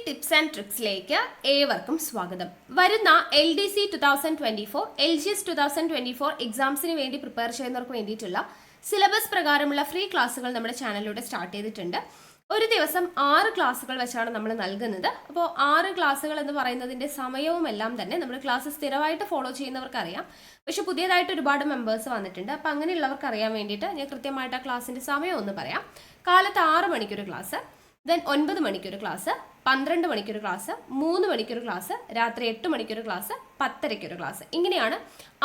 Tips and ട്രിക്സിലേക്ക് ഏവർക്കും സ്വാഗതം. വരുന്ന LDC 2024, LGS 2024 എക്സാംസിന് വേണ്ടി പ്രിപ്പയർ ചെയ്യുന്നവർക്ക് വേണ്ടിയിട്ടുള്ള സിലബസ് പ്രകാരമുള്ള ഫ്രീ ക്ലാസ്സുകൾ നമ്മുടെ ചാനലിലൂടെ സ്റ്റാർട്ട് ചെയ്തിട്ടുണ്ട്. ഒരു ദിവസം 6 ക്ലാസ്സുകൾ വെച്ചാണ് നമ്മൾ നൽകുന്നത്. അപ്പോൾ 6 ക്ലാസ്സുകൾ എന്ന് പറയുന്നതിൻ്റെ സമയവും എല്ലാം തന്നെ നമ്മൾ ക്ലാസ് സ്ഥിരമായിട്ട് ഫോളോ ചെയ്യുന്നവർക്ക് അറിയാം. പക്ഷെ പുതിയതായിട്ട് ഒരുപാട് മെമ്പേഴ്സ് വന്നിട്ടുണ്ട്. അപ്പോൾ അങ്ങനെയുള്ളവർക്ക് അറിയാൻ വേണ്ടിയിട്ട് ഞാൻ കൃത്യമായിട്ട് ആ ക്ലാസ്സിൻ്റെ സമയം ഒന്ന് പറയാം. കാലത്ത് 6 മണിക്കൊരു ക്ലാസ്, ദെൻ 9 മണിക്കൊരു ക്ലാസ്, 12 മണിക്കൊരു ക്ലാസ്, 3 മണിക്കൊരു ക്ലാസ്, രാത്രി 8 മണിക്കൊരു ക്ലാസ്, 10:30 ക്ലാസ്. ഇങ്ങനെയാണ്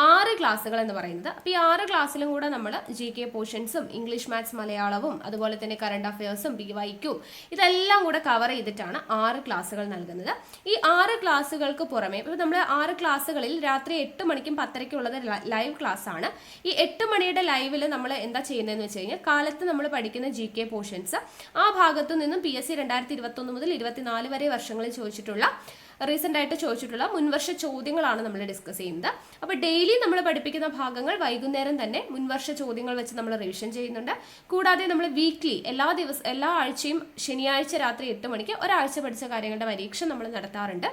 6 ക്ലാസ്സുകൾ എന്ന് പറയുന്നത്. അപ്പോൾ ഈ 6 ക്ലാസ്സിലും കൂടെ നമ്മൾ GK പോർഷൻസും ഇംഗ്ലീഷ് മാത്സ് മലയാളവും അതുപോലെ തന്നെ കറണ്ട് അഫയേഴ്സും BYQും ഇതെല്ലാം കൂടെ കവർ ചെയ്തിട്ടാണ് 6 ക്ലാസ്സുകൾ നൽകുന്നത്. ഈ 6 ക്ലാസ്സുകൾക്ക് പുറമെ ഇപ്പോൾ നമ്മൾ 6 ക്ലാസ്സുകളിൽ രാത്രി 8 മണിക്കും 10:30ക്കും ഉള്ളത് ലൈവ് ക്ലാസ് ആണ്. ഈ 8 മണിയുടെ ലൈവിൽ നമ്മൾ എന്താ ചെയ്യുന്നതെന്ന് വെച്ച് കഴിഞ്ഞാൽ കാലത്ത് നമ്മൾ പഠിക്കുന്ന GK പോർഷൻസ് ആ ഭാഗത്തു നിന്നും PSC 2021 മുതൽ 24 വരെ വർഷങ്ങളിൽ ചോദിച്ചിട്ടുള്ള റീസെൻ്റ് ആയിട്ട് ചോദിച്ചിട്ടുള്ള മുൻവർഷ ചോദ്യങ്ങളാണ് നമ്മൾ ഡിസ്കസ് ചെയ്യുന്നത്. അപ്പോൾ ഡെയിലി നമ്മൾ പഠിപ്പിക്കുന്ന ഭാഗങ്ങൾ വൈകുന്നേരം തന്നെ മുൻവർഷ ചോദ്യങ്ങൾ വെച്ച് നമ്മൾ റിവിഷൻ ചെയ്യുന്നുണ്ട്. കൂടാതെ നമ്മൾ വീക്ക്ലി എല്ലാ ആഴ്ചയും ശനിയാഴ്ച രാത്രി 8 മണിക്ക് ഒരാഴ്ച പഠിച്ച കാര്യങ്ങളുടെ പരീക്ഷ നമ്മൾ നടത്താറുണ്ട്.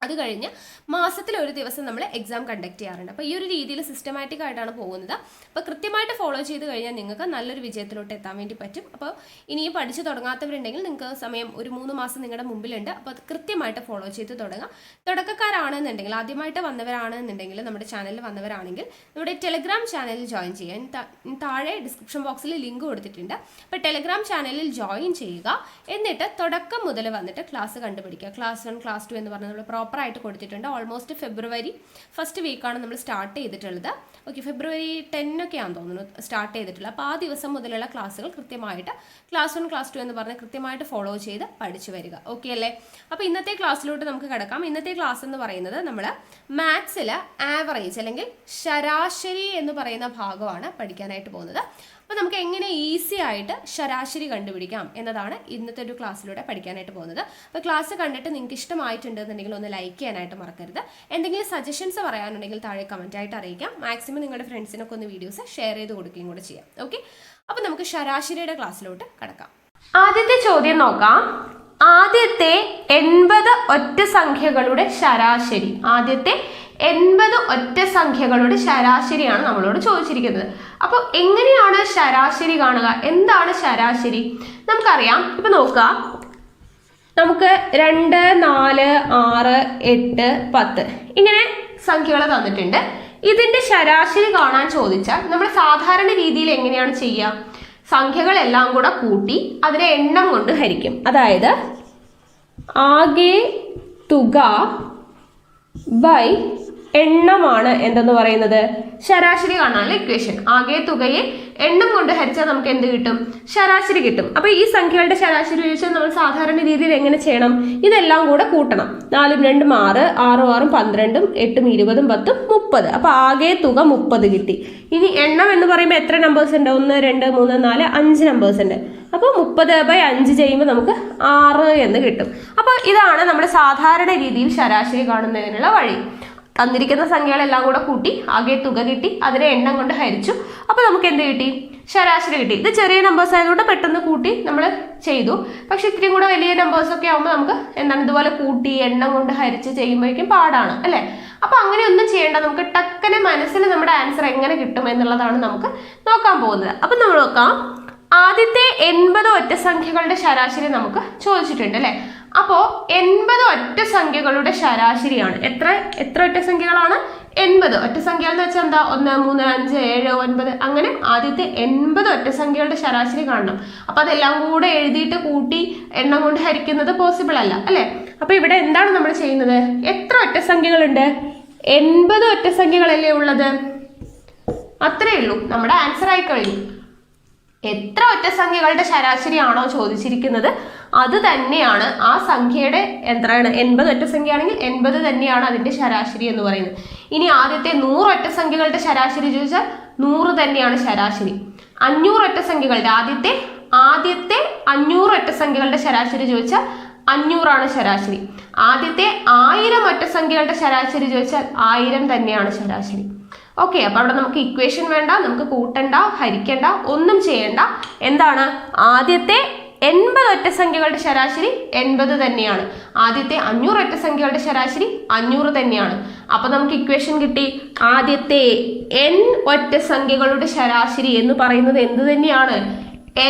അത് കഴിഞ്ഞ് മാസത്തിൽ ഒരു ദിവസം നമ്മൾ എക്സാം കണ്ടക്ട് ചെയ്യാറുണ്ട്. അപ്പോൾ ഈ ഒരു രീതിയിൽ സിസ്റ്റമാറ്റിക് ആയിട്ടാണ് പോകുന്നത്. അപ്പോൾ കൃത്യമായിട്ട് ഫോളോ ചെയ്ത് കഴിഞ്ഞാൽ നിങ്ങൾക്ക് നല്ലൊരു വിജയത്തിലോട്ട് എത്താൻ വേണ്ടി പറ്റും. അപ്പോൾ ഇനിയും പഠിച്ചു തുടങ്ങാത്തവരുണ്ടെങ്കിൽ നിങ്ങൾക്ക് സമയം ഒരു 3 മാസം നിങ്ങളുടെ മുമ്പിലുണ്ട്. അപ്പോൾ അത് കൃത്യമായിട്ട് ഫോളോ ചെയ്ത് തുടങ്ങാം. തുടക്കക്കാരാണെന്നുണ്ടെങ്കിൽ, ആദ്യമായിട്ട് വന്നവരാണെന്നുണ്ടെങ്കിൽ, നമ്മുടെ ചാനലിൽ വന്നവരാണെങ്കിൽ നമ്മുടെ ടെലഗ്രാം ചാനലിൽ ജോയിൻ ചെയ്യാൻ താഴെ ഡിസ്ക്രിപ്ഷൻ ബോക്സിൽ ലിങ്ക് കൊടുത്തിട്ടുണ്ട്. അപ്പോൾ ടെലഗ്രാം ചാനലിൽ ജോയിൻ ചെയ്യുക. എന്നിട്ട് തുടക്കം മുതൽ വന്നിട്ട് ക്ലാസ് കണ്ടുപിടിക്കുക. ക്ലാസ് 1, ക്ലാസ് 2 എന്ന് പറഞ്ഞ് നമ്മൾ പ്രോപ്പറായിട്ട് കൊടുത്തിട്ടുണ്ട്. ഓൾമോസ്റ്റ് ഫെബ്രുവരി ഫസ്റ്റ് വീക്കാണ് നമ്മൾ സ്റ്റാർട്ട് ചെയ്തിട്ടുള്ളത്. ഓക്കെ, ഫെബ്രുവരി 10 ഒക്കെ ആണെന്ന് തോന്നുന്നു സ്റ്റാർട്ട് ചെയ്തിട്ടുള്ളത്. അപ്പോൾ ആ ദിവസം മുതലുള്ള ക്ലാസ്സുകൾ കൃത്യമായിട്ട് ക്ലാസ് 1, ക്ലാസ് 2 എന്ന് പറഞ്ഞ് കൃത്യമായിട്ട് ഫോളോ ചെയ്ത് പഠിച്ചു വരിക. ഓക്കെ അല്ലേ? അപ്പോൾ ഇന്നത്തെ ക്ലാസ്സിലോട്ട് നമുക്ക് കിടക്കാം. ഇന്നത്തെ ക്ലാസ് എന്ന് പറയുന്നത് നമ്മൾ മാത്സിൽ ആവറേജ് അല്ലെങ്കിൽ ശരാശരി എന്ന് പറയുന്ന ഭാഗമാണ് പഠിക്കാനായിട്ട് പോകുന്നത്. അപ്പോൾ നമുക്ക് എങ്ങനെ ഈസി ആയിട്ട് ശരാശരി കണ്ടുപിടിക്കാം എന്നതാണ് ഇന്നത്തെ ഒരു ക്ലാസ്സിലൂടെ പഠിക്കാനായിട്ട് പോകുന്നത്. അപ്പോൾ ക്ലാസ് കണ്ടിട്ട് നിങ്ങൾക്ക് ഇഷ്ടമായിട്ടുണ്ടെന്നുണ്ടെങ്കിൽ ഒന്ന് ലൈക്ക് ചെയ്യാനായിട്ട് മറക്കരുത്. എന്തെങ്കിലും സജഷൻസ് പറയാനുണ്ടെങ്കിൽ താഴെ കമൻറ്റായിട്ട് അറിയിക്കാം. മാക്സിമം നിങ്ങളുടെ ഫ്രണ്ട്സിനൊക്കെ ഒന്ന് വീഡിയോസ് ഷെയർ ചെയ്ത് കൊടുക്കുകയും കൂടെ ചെയ്യാം. ഓക്കെ, അപ്പോൾ നമുക്ക് ശരാശരിയുടെ ക്ലാസ്സിലോട്ട് കിടക്കാം. ആദ്യത്തെ ചോദ്യം നോക്കാം. ആദ്യത്തെ 80 ഒറ്റ സംഖ്യകളുടെ ശരാശരി. ആദ്യത്തെ 80 ഒറ്റ സംഖ്യകളുടെ ശരാശരിയാണ് നമ്മളോട് ചോദിച്ചിരിക്കുന്നത്. അപ്പോൾ എങ്ങനെയാണ് ശരാശരി കാണുക? എന്താണ് ശരാശരി? നമുക്കറിയാം. ഇപ്പൊ നോക്കുക, നമുക്ക് 2, 4, 6, 8, 10 ഇങ്ങനെ സംഖ്യകൾ തന്നിട്ടുണ്ട്. ഇതിന്റെ ശരാശരി കാണാൻ ചോദിച്ചാൽ നമ്മൾ സാധാരണ രീതിയിൽ എങ്ങനെയാണ് ചെയ്യുക? സംഖ്യകളെല്ലാം കൂടെ കൂട്ടി അതിനെ എണ്ണം കൊണ്ട് ഹരിക്കും. അതായത് ആകെ തുക ബൈ എണ്ണമാണ് എന്തെന്ന് പറയുന്നത് ശരാശരി കാണാനുള്ള ഇക്വേഷൻ. ആകെ തുകയെ എണ്ണം കൊണ്ട് ഹരിച്ചാൽ നമുക്ക് എന്ത് കിട്ടും? ശരാശരി കിട്ടും. അപ്പോൾ ഈ സംഖ്യകളുടെ ശരാശരി ചോദിച്ചാൽ നമ്മൾ സാധാരണ രീതിയിൽ എങ്ങനെ ചെയ്യണം? ഇതെല്ലാം കൂടെ കൂട്ടണം. 4 ഉം 2 ഉം 6, 6 ഉം 6 ഉം 12 ഉം 8 ഉം 20 ഉം 10 ഉം 30. അപ്പോൾ ആകെ തുക 30 കിട്ടി. ഇനി എണ്ണം എന്ന് പറയുമ്പോൾ എത്ര നമ്പേഴ്സ് ഉണ്ട്? 1, 2, 3, 4, 5 നമ്പേഴ്സ് ഉണ്ട്. അപ്പോൾ 30/5 ചെയ്യുമ്പോൾ നമുക്ക് 6 എന്ന് കിട്ടും. അപ്പോൾ ഇതാണ് നമ്മുടെ സാധാരണ രീതിയിൽ ശരാശരി കാണുന്നതിനുള്ള വഴി. തന്നിരിക്കുന്ന സംഖ്യകളെല്ലാം കൂടെ കൂട്ടി ആകെ തുക കിട്ടി, അതിനെ എണ്ണം കൊണ്ട് ഹരിച്ചു. അപ്പോൾ നമുക്ക് എന്ത് കിട്ടി? ശരാശരി കിട്ടി. ഇത് ചെറിയ നമ്പേഴ്സ് ആയതുകൊണ്ട് പെട്ടെന്ന് കൂട്ടി നമ്മൾ ചെയ്തു. പക്ഷെ ഇത്തിരി കൂടെ വലിയ നമ്പേഴ്സൊക്കെ ആകുമ്പോൾ നമുക്ക് എന്താണ് ഇതുപോലെ കൂട്ടി എണ്ണം കൊണ്ട് ഹരിച്ച് ചെയ്യുമ്പോഴേക്കും പാടാണ് അല്ലേ? അപ്പോൾ അങ്ങനെയൊന്നും ചെയ്യേണ്ട. നമുക്ക് ടക്കനെ മനസ്സിൽ നമ്മുടെ ആൻസർ എങ്ങനെ കിട്ടും എന്നുള്ളതാണ് നമുക്ക് നോക്കാൻ പോകുന്നത്. അപ്പം നമ്മൾ നോക്കാം. ആദ്യത്തെ 80 ഒറ്റ സംഖ്യകളുടെ ശരാശരി നമുക്ക് ചോദിച്ചിട്ടുണ്ട് അല്ലേ? അപ്പോൾ 80 ഒറ്റ സംഖ്യകളുടെ ശരാശരിയാണ്. എത്ര ഒറ്റ സംഖ്യകളാണ്? 80 ഒറ്റ സംഖ്യ എന്ന് വെച്ചാൽ എന്താ? 1, 3, 5, 7, 9 അങ്ങനെ ആദ്യത്തെ 80 ഒറ്റ സംഖ്യകളുടെ ശരാശരി കാണണം. അപ്പോൾ അതെല്ലാം കൂടെ എഴുതിയിട്ട് കൂട്ടി എണ്ണം കൊണ്ട് ഹരിക്കുന്നത് പോസിബിൾ അല്ല അല്ലേ? അപ്പോൾ ഇവിടെ എന്താണ് നമ്മൾ ചെയ്യുന്നത്? എത്ര ഒറ്റ സംഖ്യകളുണ്ട്? 80 ഒറ്റ സംഖ്യകളല്ലേ ഉള്ളത്. അത്രയേ ഉള്ളൂ. നമ്മുടെ ആൻസർ ആയി കഴിഞ്ഞു. എത്ര ഒറ്റ സംഖ്യകളുടെ ശരാശരിയാണോ ചോദിച്ചിരിക്കുന്നത് അത് തന്നെയാണ് ആ സംഖ്യയുടെ എന്താണ്. 80 ഒറ്റ സംഖ്യയാണെങ്കിൽ 80 തന്നെയാണ് അതിന്റെ ശരാശരി എന്ന് പറയുന്നത്. ഇനി ആദ്യത്തെ 100 ഒറ്റ സംഖ്യകളുടെ ശരാശരി ചോദിച്ചാൽ 100 തന്നെയാണ് ശരാശരി. 500 ഒറ്റ സംഖ്യകളുടെ ആദ്യത്തെ 500 ഒറ്റ സംഖ്യകളുടെ ശരാശരി ചോദിച്ചാൽ 500 ആണ് ശരാശരി. ആദ്യത്തെ 1000 ഒറ്റ സംഖ്യകളുടെ ശരാശരി ചോദിച്ചാൽ 1000 തന്നെയാണ് ശരാശരി. ഓക്കെ, അപ്പോൾ അവിടെ നമുക്ക് ഇക്വേഷൻ വേണ്ട, നമുക്ക് കൂട്ടണ്ട, ഹരിക്കണ്ട, ഒന്നും ചെയ്യണ്ട. എന്താണ്? ആദ്യത്തെ 80 ഒറ്റ സംഖ്യകളുടെ ശരാശരി 80 തന്നെയാണ്. ആദ്യത്തെ 500 ഒറ്റ സംഖ്യകളുടെ ശരാശരി 500 തന്നെയാണ്. അപ്പൊ നമുക്ക് ഇക്വേഷൻ കിട്ടി. ആദ്യത്തെ n ഒറ്റ സംഖ്യകളുടെ ശരാശരി എന്ന് പറയുന്നത് എന്ത് തന്നെയാണ്?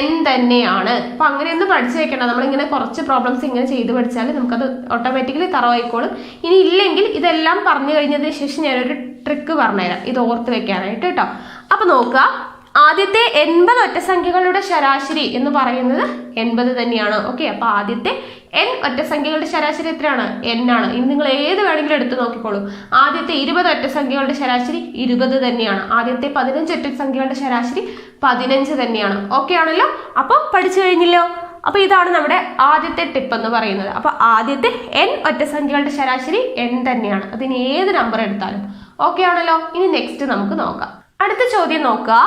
n തന്നെയാണ്. അപ്പൊ അങ്ങനെ ഒന്ന് പഠിച്ചു വെക്കണം. നമ്മളിങ്ങനെ കുറച്ച് പ്രോബ്ലംസ് ഇങ്ങനെ ചെയ്ത് പഠിച്ചാൽ നമുക്കത് ഓട്ടോമാറ്റിക്കലി തറവായിക്കോളും. ഇനി ഇല്ലെങ്കിൽ ഇതെല്ലാം പറഞ്ഞു കഴിഞ്ഞതിന് ശേഷം ഞാനൊരു ട്രിക്ക് പറഞ്ഞുതരാം ഇത് ഓർത്ത് വെക്കാനായിട്ട് കേട്ടോ. അപ്പൊ നോക്കുക, ആദ്യത്തെ 80 ഒറ്റ സംഖ്യകളുടെ ശരാശരി എന്ന് പറയുന്നത് 80 തന്നെയാണ്. ഓക്കെ, അപ്പൊ ആദ്യത്തെ n ഒറ്റ സംഖ്യകളുടെ ശരാശരി എത്രയാണ്? n ആണ്. ഇനി നിങ്ങൾ ഏത് വേണമെങ്കിലും എടുത്ത് നോക്കിക്കോളൂ. ആദ്യത്തെ 20 ഒറ്റ സംഖ്യകളുടെ ശരാശരി 20 തന്നെയാണ്. ആദ്യത്തെ 15 ഒറ്റ സംഖ്യകളുടെ ശരാശരി 15 തന്നെയാണ്. ഓക്കെ ആണല്ലോ? അപ്പൊ പഠിച്ചു കഴിഞ്ഞില്ലോ. അപ്പൊ ഇതാണ് നമ്മുടെ ആദ്യത്തെ ടിപ്പ് എന്ന് പറയുന്നത്. അപ്പൊ ആദ്യത്തെ n ഒറ്റ സംഖ്യകളുടെ ശരാശരി n തന്നെയാണ്. അതിന് ഏത് നമ്പർ എടുത്താലും. ഓക്കെ ആണല്ലോ? ഇനി നെക്സ്റ്റ് നമുക്ക് നോക്കാം. അടുത്ത ചോദ്യം നോക്കുക.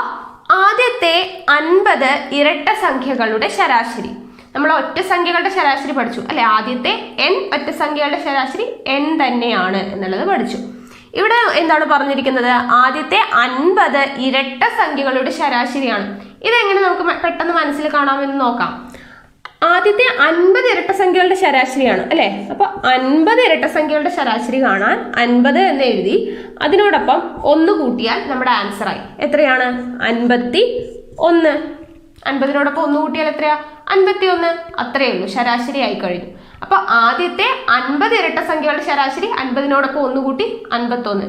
ആദ്യത്തെ 50 ഇരട്ട സംഖ്യകളുടെ ശരാശരി. നമ്മൾ ഒറ്റ സംഖ്യകളുടെ ശരാശരി പഠിച്ചു അല്ലെ? ആദ്യത്തെ n ഒറ്റ സംഖ്യകളുടെ ശരാശരി n തന്നെയാണ് എന്നുള്ളത് പഠിച്ചു. ഇവിടെ എന്താണ് പറഞ്ഞിരിക്കുന്നത്? ആദ്യത്തെ 50 ഇരട്ട സംഖ്യകളുടെ ശരാശരിയാണ്. ഇതെങ്ങനെ നമുക്ക് പെട്ടെന്ന് മനസ്സിൽ കാണാമെന്ന് നോക്കാം. ആദ്യത്തെ 50 ഇരട്ട സംഖ്യകളുടെ ശരാശരിയാണ് അല്ലെ? അപ്പൊ 50 ഇരട്ട സംഖ്യകളുടെ ശരാശരി കാണാൻ 50 എന്ന് എഴുതി അതിനോടൊപ്പം 1 കൂട്ടിയാൽ നമ്മുടെ ആൻസർ ആയി. എത്രയാണ്? 51. 50നോടൊപ്പം 1 കൂട്ടിയാൽ എത്രയാ? 51. അത്രയേ ഉള്ളൂ, ശരാശരി ആയി കഴിഞ്ഞു. അപ്പൊ ആദ്യത്തെ 50 ഇരട്ട സംഖ്യകളുടെ ശരാശരി 50നോടൊപ്പം 1 കൂട്ടി 51.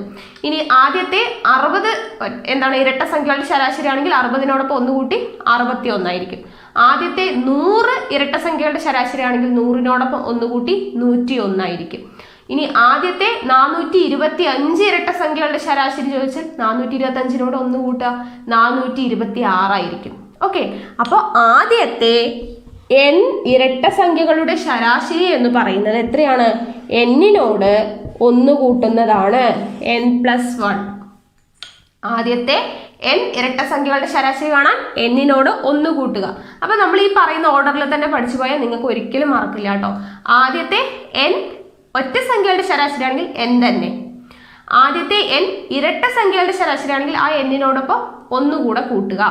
ഇനി ആദ്യത്തെ 60 എന്താണ് ഇരട്ട സംഖ്യകളുടെ ശരാശരി ആണെങ്കിൽ 60നോടൊപ്പം 1 കൂട്ടി 61 ആയിരിക്കും. ആദ്യത്തെ 100 ഇരട്ട സംഖ്യകളുടെ ശരാശരി ആണെങ്കിൽ 100നോടൊപ്പം 1 കൂട്ടി 101 ആയിരിക്കും. ഇനി ആദ്യത്തെ 425 ഇരട്ട സംഖ്യകളുടെ ശരാശരി ചോദിച്ചാൽ 425നോട് 1 കൂട്ടുക 426 ആയിരിക്കും. ഓക്കെ, അപ്പോൾ ആദ്യത്തെ n ഇരട്ട സംഖ്യകളുടെ ശരാശരി എന്ന് പറയുന്നത് എത്രയാണ്? n-നോട് 1 കൂട്ടുന്നതാണ് n+1. ആദ്യത്തെ n ഇരട്ട സംഖ്യകളുടെ ശരാശരി കാണാൻ n-നോട് 1 കൂട്ടുക. അപ്പൊ നമ്മൾ ഈ പറയുന്ന ഓർഡറിൽ തന്നെ പഠിച്ചു പോയാൽ നിങ്ങൾക്ക് ഒരിക്കലും മറക്കില്ല കേട്ടോ. ആദ്യത്തെ n ഒറ്റ സംഖ്യകളുടെ ശരാശരി ആണെങ്കിൽ n തന്നെ. ആദ്യത്തെ n ഇരട്ട സംഖ്യകളുടെ ശരാശരി ആണെങ്കിൽ ആ n-നോടൊപ്പം 1 കൂടെ കൂട്ടുക.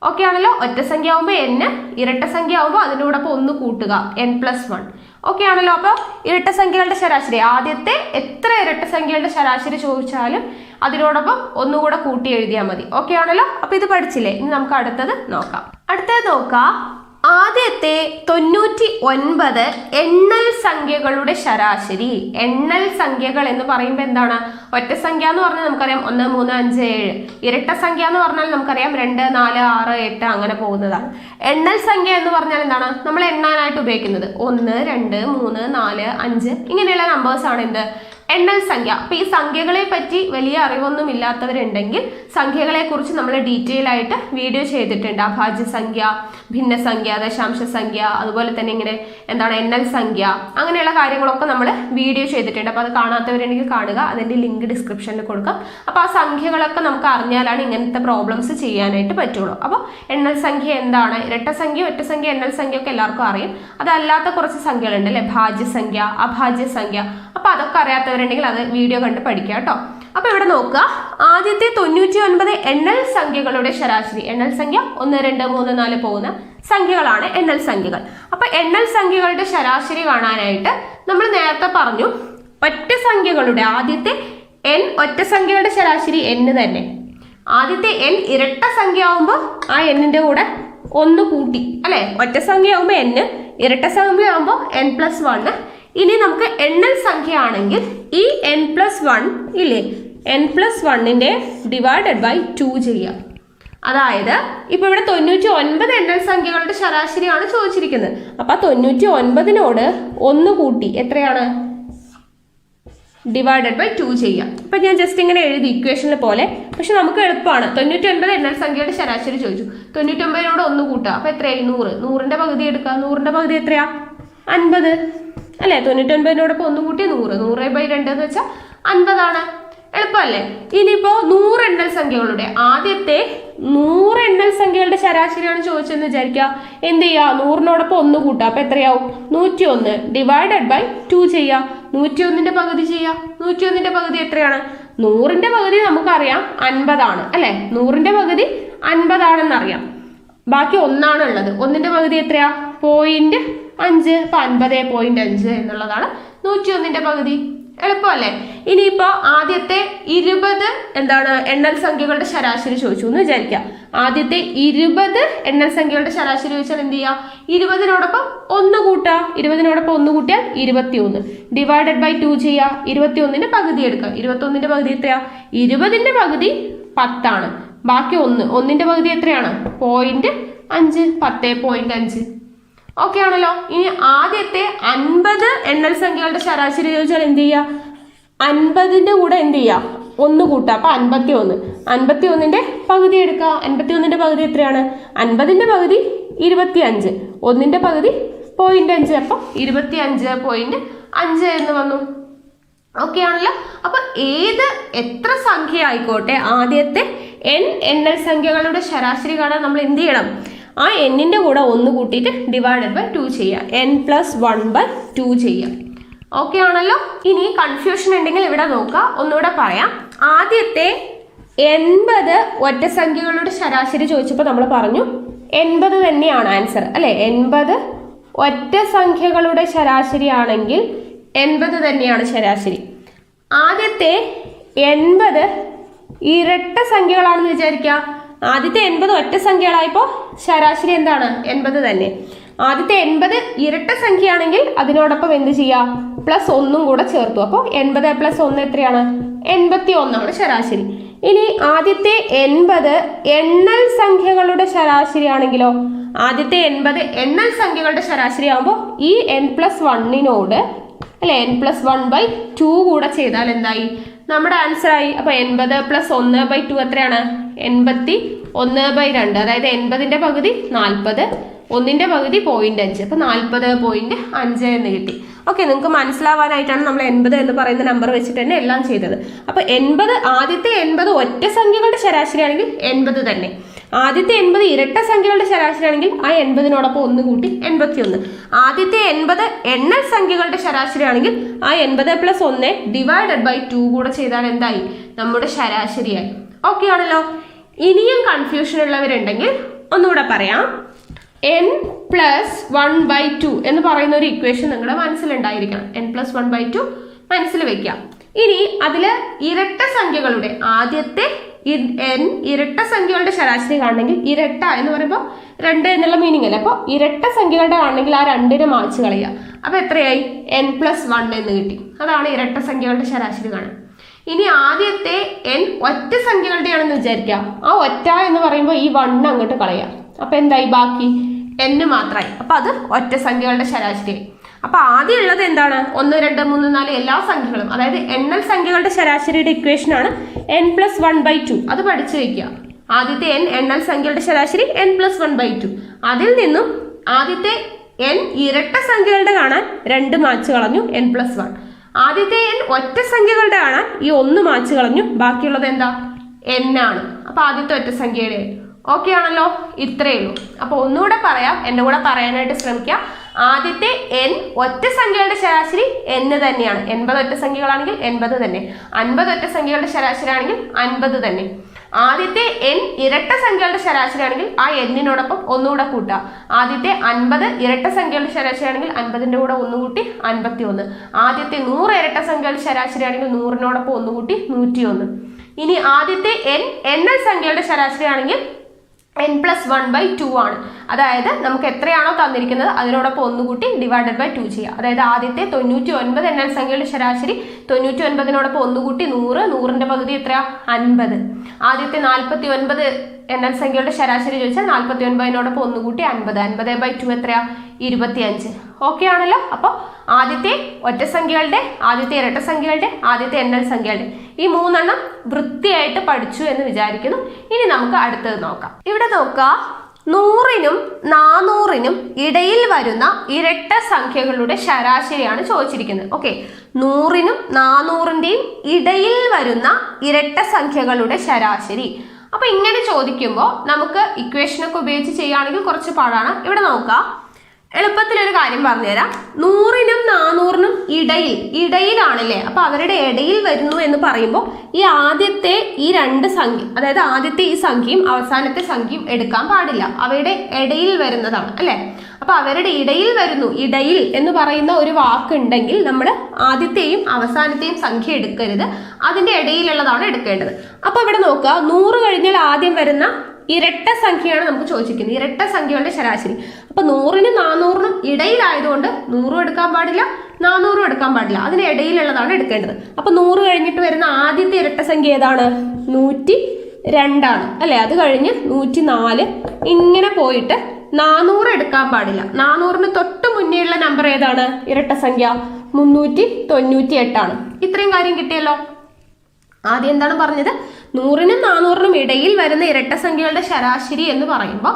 ഓക്കെ ആണല്ലോ? ഒറ്റ സംഖ്യ ആവുമ്പോൾ n, ഇരട്ട സംഖ്യ ആവുമ്പോൾ അതിനോടൊപ്പം 1 കൂട്ടുക n+1. ഓക്കെ ആണല്ലോ? അപ്പോൾ ഇരട്ട സംഖ്യകളുടെ ശരാശരി ആദ്യത്തെ എത്ര ഇരട്ട സംഖ്യകളുടെ ശരാശരി ചോദിച്ചാലും അതിനോടൊപ്പം 1 കൂടെ കൂട്ടി എഴുതിയാൽ മതി. ഓക്കെ ആണല്ലോ? അപ്പൊ ഇത് പഠിച്ചില്ലേ? ഇനി നമുക്ക് അടുത്തത് നോക്കാം. ആദ്യത്തെ 99 എണ്ണൽ സംഖ്യകളുടെ ശരാശരി. എണ്ണൽ സംഖ്യകൾ എന്ന് പറയുമ്പോൾ എന്താണ്? ഒറ്റ സംഖ്യ എന്ന് പറഞ്ഞാൽ നമുക്കറിയാം 1, 3, 5, 7. ഇരട്ട സംഖ്യ എന്ന് പറഞ്ഞാൽ നമുക്കറിയാം 2, 4, 6, 8 അങ്ങനെ പോകുന്നതാണ്. എണ്ണൽ സംഖ്യ എന്ന് പറഞ്ഞാൽ എന്താണ്? നമ്മൾ എണ്ണാനായിട്ട് ഉപയോഗിക്കുന്നത് 1, 2, 3, 4, 5 ഇങ്ങനെയുള്ള നമ്പേഴ്സ് ആണ് എന്ത്? എണ്ണൽ സംഖ്യ. അപ്പൊ ഈ സംഖ്യകളെ പറ്റി വലിയ അറിവൊന്നും ഇല്ലാത്തവരുണ്ടെങ്കിൽ സംഖ്യകളെ കുറിച്ച് നമ്മൾ ഡീറ്റെയിൽ ആയിട്ട് വീഡിയോ ചെയ്തിട്ടുണ്ട്. അഭാജ്യ സംഖ്യ, ഭിന്നസംഖ്യ, ദശാംശ സംഖ്യ, അതുപോലെ തന്നെ ഇങ്ങനെ എന്താണ് എണ്ണൽ സംഖ്യ, അങ്ങനെയുള്ള കാര്യങ്ങളൊക്കെ നമ്മൾ വീഡിയോ ചെയ്തിട്ടുണ്ട്. അപ്പൊ അത് കാണാത്തവരുണ്ടെങ്കിൽ കാണുക, അതിന്റെ ലിങ്ക് ഡിസ്ക്രിപ്ഷനിൽ കൊടുക്കാം. അപ്പൊ ആ സംഖ്യകളൊക്കെ നമുക്ക് അറിഞ്ഞാലാണ് ഇങ്ങനത്തെ പ്രോബ്ലംസ് ചെയ്യാനായിട്ട് പറ്റുള്ളൂ. അപ്പോൾ എണ്ണൽ സംഖ്യ എന്താണ്? ഇരട്ട സംഖ്യ, ഒറ്റ സംഖ്യ, എണ്ണൽ സംഖ്യ ഒക്കെ എല്ലാവർക്കും അറിയും. അതല്ലാത്ത കുറച്ച് സംഖ്യകളുണ്ട് അല്ലെ? ഭാജ്യ സംഖ്യ, അഭാജ്യ സംഖ്യ. അപ്പൊ അതൊക്കെ അറിയാത്തവരുണ്ടെങ്കിൽ അത് വീഡിയോ കണ്ട് പഠിക്കുക കേട്ടോ. അപ്പൊ ഇവിടെ നോക്കുക, ആദ്യത്തെ 99 എണ്ണൽ സംഖ്യകളുടെ ശരാശരി. എണ്ണൽ സംഖ്യ 1, 2, 3, 4 പോകുന്ന സംഖ്യകളാണ് എണ്ണൽ സംഖ്യകൾ. അപ്പൊ എണ്ണൽ സംഖ്യകളുടെ ശരാശരി കാണാനായിട്ട് നമ്മൾ നേരത്തെ പറഞ്ഞു ഒറ്റ സംഖ്യകളുടെ ആദ്യത്തെ n ഒറ്റ സംഖ്യകളുടെ ശരാശരി n തന്നെ. ആദ്യത്തെ n ഇരട്ട സംഖ്യ ആവുമ്പോൾ ആ n-ന്റെ കൂടെ 1 കൂട്ടി അല്ലെ? ഒറ്റ സംഖ്യ ആവുമ്പോൾ n, ഇരട്ട സംഖ്യ ആവുമ്പോൾ n+1. ഇനി നമുക്ക് എണ്ണൽ സംഖ്യ ആണെങ്കിൽ ഈ n+1 ഇല്ലേ, n+1ന്റെ ഡിവൈഡഡ്/2 ചെയ്യാം. അതായത് ഇപ്പൊ ഇവിടെ 99 എണ്ണൽ സംഖ്യകളുടെ ശരാശരിയാണ് ചോദിച്ചിരിക്കുന്നത്. അപ്പൊ 99നോട് 1 കൂട്ടി എത്രയാണ്? ഡിവൈഡഡ്/2 ചെയ്യാം. ഇപ്പൊ ഞാൻ ജസ്റ്റ് ഇങ്ങനെ എഴുതി ഇക്വേഷനിൽ പോലെ. പക്ഷെ നമുക്ക് എളുപ്പമാണ്. 99 എണ്ണൽ സംഖ്യയുടെ ശരാശരി ചോദിച്ചു. 99നോട് 1 കൂട്ടുക. അപ്പൊ എത്രയായി? 100. 100ന്റെ പകുതി എടുക്കുക. 100ന്റെ പകുതി എത്രയാ? 50 അല്ലെ? 99നോടൊപ്പം 1 കൂട്ടി 100. 100/2 എന്ന് വെച്ചാൽ 50 ആണ്. എളുപ്പമല്ലേ? ഇനിയിപ്പോ 100 എണ്ണൽ സംഖ്യകളുടെ ആദ്യത്തെ 100 എണ്ണൽ സംഖ്യകളുടെ ശരാശരിയാണ് ചോദിച്ചെന്ന് വിചാരിക്കുക. എന്ത് ചെയ്യുക? 100നോടൊപ്പം 1 കൂട്ടുക. അപ്പൊ എത്രയാവും? 101 ഡിവൈഡഡ്/2 ചെയ്യാം. 101ന്റെ പകുതി ചെയ്യാം. 101ന്റെ പകുതി എത്രയാണ്? 100ന്റെ പകുതി നമുക്കറിയാം 50 ആണ് അല്ലെ? 100ന്റെ പകുതി 50 ആണെന്ന് അറിയാം. ബാക്കി 1 ആണ് ഉള്ളത്. 1ന്റെ പകുതി എത്രയാ? 0.5. അപ്പം 50.5 എന്നുള്ളതാണ് 101ന്റെ പകുതി. എളുപ്പമല്ലേ? ഇനിയിപ്പോൾ ആദ്യത്തെ 20 എന്താണ് എണ്ണൽ സംഖ്യകളുടെ ശരാശരി ചോദിച്ചു എന്ന് വിചാരിക്കാം. ആദ്യത്തെ 20 എണ്ണൽ സംഖ്യകളുടെ ശരാശരി ചോദിച്ചാൽ എന്ത് ചെയ്യുക? 20നോടൊപ്പം 1 കൂട്ടുക. 20നോടൊപ്പം 1 കൂട്ടിയാൽ 21 ഡിവൈഡഡ് ബൈ 2 ചെയ്യുക. 21ന്റെ പകുതി എടുക്കുക. 21ന്റെ പകുതി എത്രയാ? 20ന്റെ പകുതി 10 ബാക്കി 1ന്റെ പകുതി എത്രയാണ്? 0.5. 10.5. ഓക്കെ ആണല്ലോ. ഇനി ആദ്യത്തെ 50 എണ്ണൽ സംഖ്യകളുടെ ശരാശരി ചോദിച്ചാൽ എന്ത് ചെയ്യുക? 50ന്റെ കൂടെ എന്ത് ചെയ്യുക? 1 കൂട്ടുക. അപ്പൊ 51. 51ന്റെ പകുതി എടുക്കുക. 51ന്റെ പകുതി എത്രയാണ്? 50ന്റെ പകുതി 25. 1ന്റെ പകുതി 0.5. അപ്പൊ 25.5 എന്ന് വന്നു. ഓക്കെ ആണല്ലോ. അപ്പൊ എത്ര സംഖ്യ ആയിക്കോട്ടെ ആദ്യത്തെ n എണ്ണൽ സംഖ്യകളുടെ ശരാശരി കാണാൻ നമ്മൾ എന്ത് ചെയ്യണം? ആ എന്നിന്റെ കൂടെ 1 കൂട്ടിയിട്ട് ഡിവൈഡഡ് ബൈ 2 ചെയ്യുക. n+1/2 ചെയ്യുക. ഓക്കെ ആണല്ലോ. ഇനി കൺഫ്യൂഷൻ ഉണ്ടെങ്കിൽ ഇവിടെ നോക്കുക. ഒന്നുകൂടെ പറയാം. ആദ്യത്തെ 80 ഒറ്റ സംഖ്യകളുടെ ശരാശരി ചോദിച്ചപ്പോൾ നമ്മൾ പറഞ്ഞു 80 തന്നെയാണ് ആൻസർ അല്ലെ? 80 ഒറ്റ സംഖ്യകളുടെ ശരാശരി ആണെങ്കിൽ 80 തന്നെയാണ് ശരാശരി. ആദ്യത്തെ 80 ഇരട്ട സംഖ്യകളാണെന്ന് വിചാരിക്കുക. ആദ്യത്തെ 80 ഒറ്റ സംഖ്യകളായപ്പോൾ ശരാശരി എന്താണ്? 80 തന്നെ. ആദ്യത്തെ 80 ഇരട്ട സംഖ്യയാണെങ്കിൽ അതിനോടൊപ്പം എന്ത് ചെയ്യാം? +1 കൂടെ ചേർത്തു. അപ്പോൾ 80 + 1 എത്രയാണ്? 81 ശരാശരി. ഇനി ആദ്യത്തെ 80 എണ്ണൽ സംഖ്യകളുടെ ശരാശരി ആണെങ്കിലോ? ആദ്യത്തെ 80 എണ്ണൽ സംഖ്യകളുടെ ശരാശരി ആകുമ്പോൾ ഈ n+1നോട് അല്ലെ n+1/2 കൂടെ ചെയ്താൽ എന്തായി? നമ്മുടെ ആൻസർ ആയി. അപ്പൊ 80 + 1/2 എത്രയാണ്? 81/2. അതായത് 80ന്റെ പകുതി 40, 1ന്റെ പകുതി 0.5. അപ്പൊ 40.5 എന്ന് കിട്ടി. ഓക്കെ, നിങ്ങൾക്ക് മനസ്സിലാവാനായിട്ടാണ് നമ്മൾ 80 എന്ന് പറയുന്ന നമ്പർ വെച്ചിട്ട് തന്നെ എല്ലാം ചെയ്തത്. അപ്പൊ 80 ആദ്യത്തെ 80 ഒറ്റ സംഖ്യകളുടെ ശരാശരി ആണെങ്കിൽ 80 തന്നെ. ആദ്യത്തെ 80 ഇരട്ട സംഖ്യകളുടെ ശരാശരി ആണെങ്കിൽ ആ 80നോടൊപ്പം 1 കൂട്ടി 81. ആദ്യത്തെ 80 എണ്ണൽ സംഖ്യകളുടെ ശരാശരി ആണെങ്കിൽ ആ 80 + 1 ഡിവൈഡഡ് ബൈ 2 കൂടെ ചെയ്താൽ എന്തായി? നമ്മുടെ ശരാശരിയായി. ഓക്കെ ആണല്ലോ. ഇനിയും കൺഫ്യൂഷൻ ഉള്ളവരുണ്ടെങ്കിൽ ഒന്നുകൂടെ പറയാം. n+1/2 എന്ന് പറയുന്ന ഒരു ഇക്വേഷൻ നിങ്ങളുടെ മനസ്സിലുണ്ടായിരിക്കണം. n+1/2 മനസ്സിൽ വെക്കാം. ഇനി അതില് ഇരട്ട സംഖ്യകളുടെ ആദ്യത്തെ ഇരട്ട സംഖ്യകളുടെ ശരാശരി കാണണമെങ്കിൽ ഇരട്ട എന്ന് പറയുമ്പോൾ 2 എന്നുള്ള മീനിങ് അല്ലേ? അപ്പോൾ ഇരട്ട സംഖ്യകളുടെ കാണണമെങ്കിൽ ആ 2നെ മായ്ച്ച് കളയുക. അപ്പൊ എത്രയായി? n+1 എന്ന് കിട്ടി. അതാണ് ഇരട്ട സംഖ്യകളുടെ ശരാശരി കാണാൻ. ഇനി ആദ്യത്തെ n ഒറ്റ സംഖ്യകളുടെ ആണെന്ന് വിചാരിക്കുക. ആ ഒറ്റ എന്ന് പറയുമ്പോൾ ഈ 1 അങ്ങോട്ട് കളയാം. അപ്പൊ എന്തായി? ബാക്കി n മാത്രമായി. അപ്പൊ അത് ഒറ്റ സംഖ്യകളുടെ ശരാശരി. അപ്പൊ ആദ്യം ഉള്ളത് എന്താണ്? 1, 2, 3, 4 എല്ലാ സംഖ്യകളും, അതായത് എണ്ണൽ സംഖ്യകളുടെ ശരാശരിയുടെ ഇക്വേഷൻ ആണ് n+1/2. അത് പഠിച്ചു വെക്കുക. ആദ്യത്തെ n എണ്ണൽ സംഖ്യകളുടെ ശരാശരി n+1/2. അതിൽ നിന്നും ആദ്യത്തെ n ഇരട്ട സംഖ്യകളുടെ കാണാൻ 2 മായ്ച്ച് കളഞ്ഞു, n+1. ആദ്യത്തെ n ഒറ്റ സംഖ്യകളുടെ കാണാൻ ഈ 1 മായ്ച്ച് കളഞ്ഞു. ബാക്കിയുള്ളത് എന്താ? n ആണ്. അപ്പൊ ആദ്യത്തെ ഒറ്റ സംഖ്യയുടെ. ഓക്കെ ആണല്ലോ. ഇത്രയേ ഉള്ളൂ. അപ്പൊ ഒന്നുകൂടെ പറയാം, എൻ്റെ കൂടെ പറയാനായിട്ട് ശ്രമിക്കുക. ആദ്യത്തെ n ഒറ്റ സംഖ്യകളുടെ ശരാശരി n തന്നെയാണ്. 80 ഒറ്റ സംഖ്യകളാണെങ്കിൽ 80 തന്നെ. 50 ഒറ്റ സംഖ്യകളുടെ ശരാശരി ആണെങ്കിൽ 50 തന്നെ. ആദ്യത്തെ n ഇരട്ട സംഖ്യകളുടെ ശരാശരി ആണെങ്കിൽ ആ n-നോടൊപ്പം 1 കൂടെ കൂട്ടുക. ആദ്യത്തെ 50 ഇരട്ട സംഖ്യകളുടെ ശരാശരി ആണെങ്കിൽ 50ന്റെ കൂടെ 1 കൂട്ടി 51. ആദ്യത്തെ 100 ഇരട്ട സംഖ്യകളുടെ ശരാശരി ആണെങ്കിൽ 100നോടൊപ്പം 1 കൂട്ടി 101. ഇനി ആദ്യത്തെ n എണ്ണൽ സംഖ്യകളുടെ ശരാശരി ആണെങ്കിൽ n+1/2 ആണ്. അതായത് നമുക്ക് എത്രയാണോ തന്നിരിക്കുന്നത് അതിനോടൊപ്പം 1 കൂട്ടി ഡിവൈഡഡ് ബൈ 2 ചെയ്യുക. അതായത് ആദ്യത്തെ 99 എണ്ണൽ സംഖ്യകളുടെ ശരാശരി 99നോടൊപ്പം 1 കൂട്ടി 100, 100ന്റെ പകുതി എത്രയാ? 50. ആദ്യത്തെ 49 എണ്ണൽ സംഖ്യകളുടെ ശരാശരി ചോദിച്ചാൽ 49നോടൊപ്പം 1 കൂട്ടി 50, 50/2 എത്രയാ? 25. ഓക്കെ ആണല്ലോ. അപ്പോൾ ആദ്യത്തെ ഒറ്റ സംഖ്യകളുടെ, ആദ്യത്തെ ഇരട്ട സംഖ്യകളുടെ, ആദ്യത്തെ എണ്ണൽ സംഖ്യകളുടെ ഈ 3 എണ്ണം വൃത്തിയായിട്ട് പഠിച്ചു എന്ന് വിചാരിക്കുന്നു. ഇനി നമുക്ക് അടുത്തത് നോക്കാം. ഇവിടെ നോക്കുക, 100നും 400നും ഇടയിൽ വരുന്ന ഇരട്ട സംഖ്യകളുടെ ശരാശരിയാണ് ചോദിച്ചിരിക്കുന്നത്. ഓക്കെ, 100നും 400ന്റെയും ഇടയിൽ വരുന്ന ഇരട്ട സംഖ്യകളുടെ ശരാശരി. അപ്പൊ ഇങ്ങനെ ചോദിക്കുമ്പോൾ നമുക്ക് ഇക്വേഷനൊക്കെ ഉപയോഗിച്ച് ചെയ്യുകയാണെങ്കിൽ കുറച്ച് പാടാണ്. ഇവിടെ നോക്കുക, എളുപ്പത്തിലൊരു കാര്യം പറഞ്ഞുതരാം. 100നും 400നും ഇടയിലാണല്ലേ? അപ്പൊ അവരുടെ ഇടയിൽ വരുന്നു എന്ന് പറയുമ്പോൾ ഈ ആദ്യത്തെ ഈ 2 സംഖ്യ, അതായത് ആദ്യത്തെ ഈ സംഖ്യയും അവസാനത്തെ സംഖ്യയും എടുക്കാൻ പാടില്ല. അവയുടെ ഇടയിൽ വരുന്നതാണ് അല്ലെ? അപ്പൊ അവരുടെ ഇടയിൽ വരുന്നു. ഇടയിൽ എന്ന് പറയുന്ന ഒരു വാക്കുണ്ടെങ്കിൽ നമ്മൾ ആദ്യത്തെയും അവസാനത്തെയും സംഖ്യ എടുക്കരുത്, അതിന്റെ ഇടയിലുള്ളതാണ് എടുക്കേണ്ടത്. അപ്പൊ ഇവിടെ നോക്കുക, 100 കഴിഞ്ഞാൽ ആദ്യം വരുന്ന ഇരട്ട സംഖ്യയാണ് നമുക്ക് ചോദിച്ചിരിക്കുന്നത്, ഇരട്ട സംഖ്യകളുടെ ശരാശരി. അപ്പൊ 100നും 400നും ഇടയിലായതുകൊണ്ട് 100 എടുക്കാൻ പാടില്ല, 400 എടുക്കാൻ പാടില്ല, അതിന് ഇടയിലുള്ളതാണ് എടുക്കേണ്ടത്. അപ്പൊ 100 കഴിഞ്ഞിട്ട് വരുന്ന ആദ്യത്തെ ഇരട്ട സംഖ്യ ഏതാണ്? 102 ആണ് അല്ലെ. അത് കഴിഞ്ഞ് 104 ഇങ്ങനെ പോയിട്ട് 400 എടുക്കാൻ പാടില്ല. 400ന് തൊട്ട് മുന്നേ ഉള്ള നമ്പർ ഏതാണ്? ഇരട്ട സംഖ്യ 398 ആണ്. ഇത്രയും കാര്യം കിട്ടിയല്ലോ. ആദ്യം എന്താണ് പറഞ്ഞത്? 100നും 400നും ഇടയിൽ വരുന്ന ഇരട്ട സംഖ്യകളുടെ ശരാശരി എന്ന് പറയുമ്പോൾ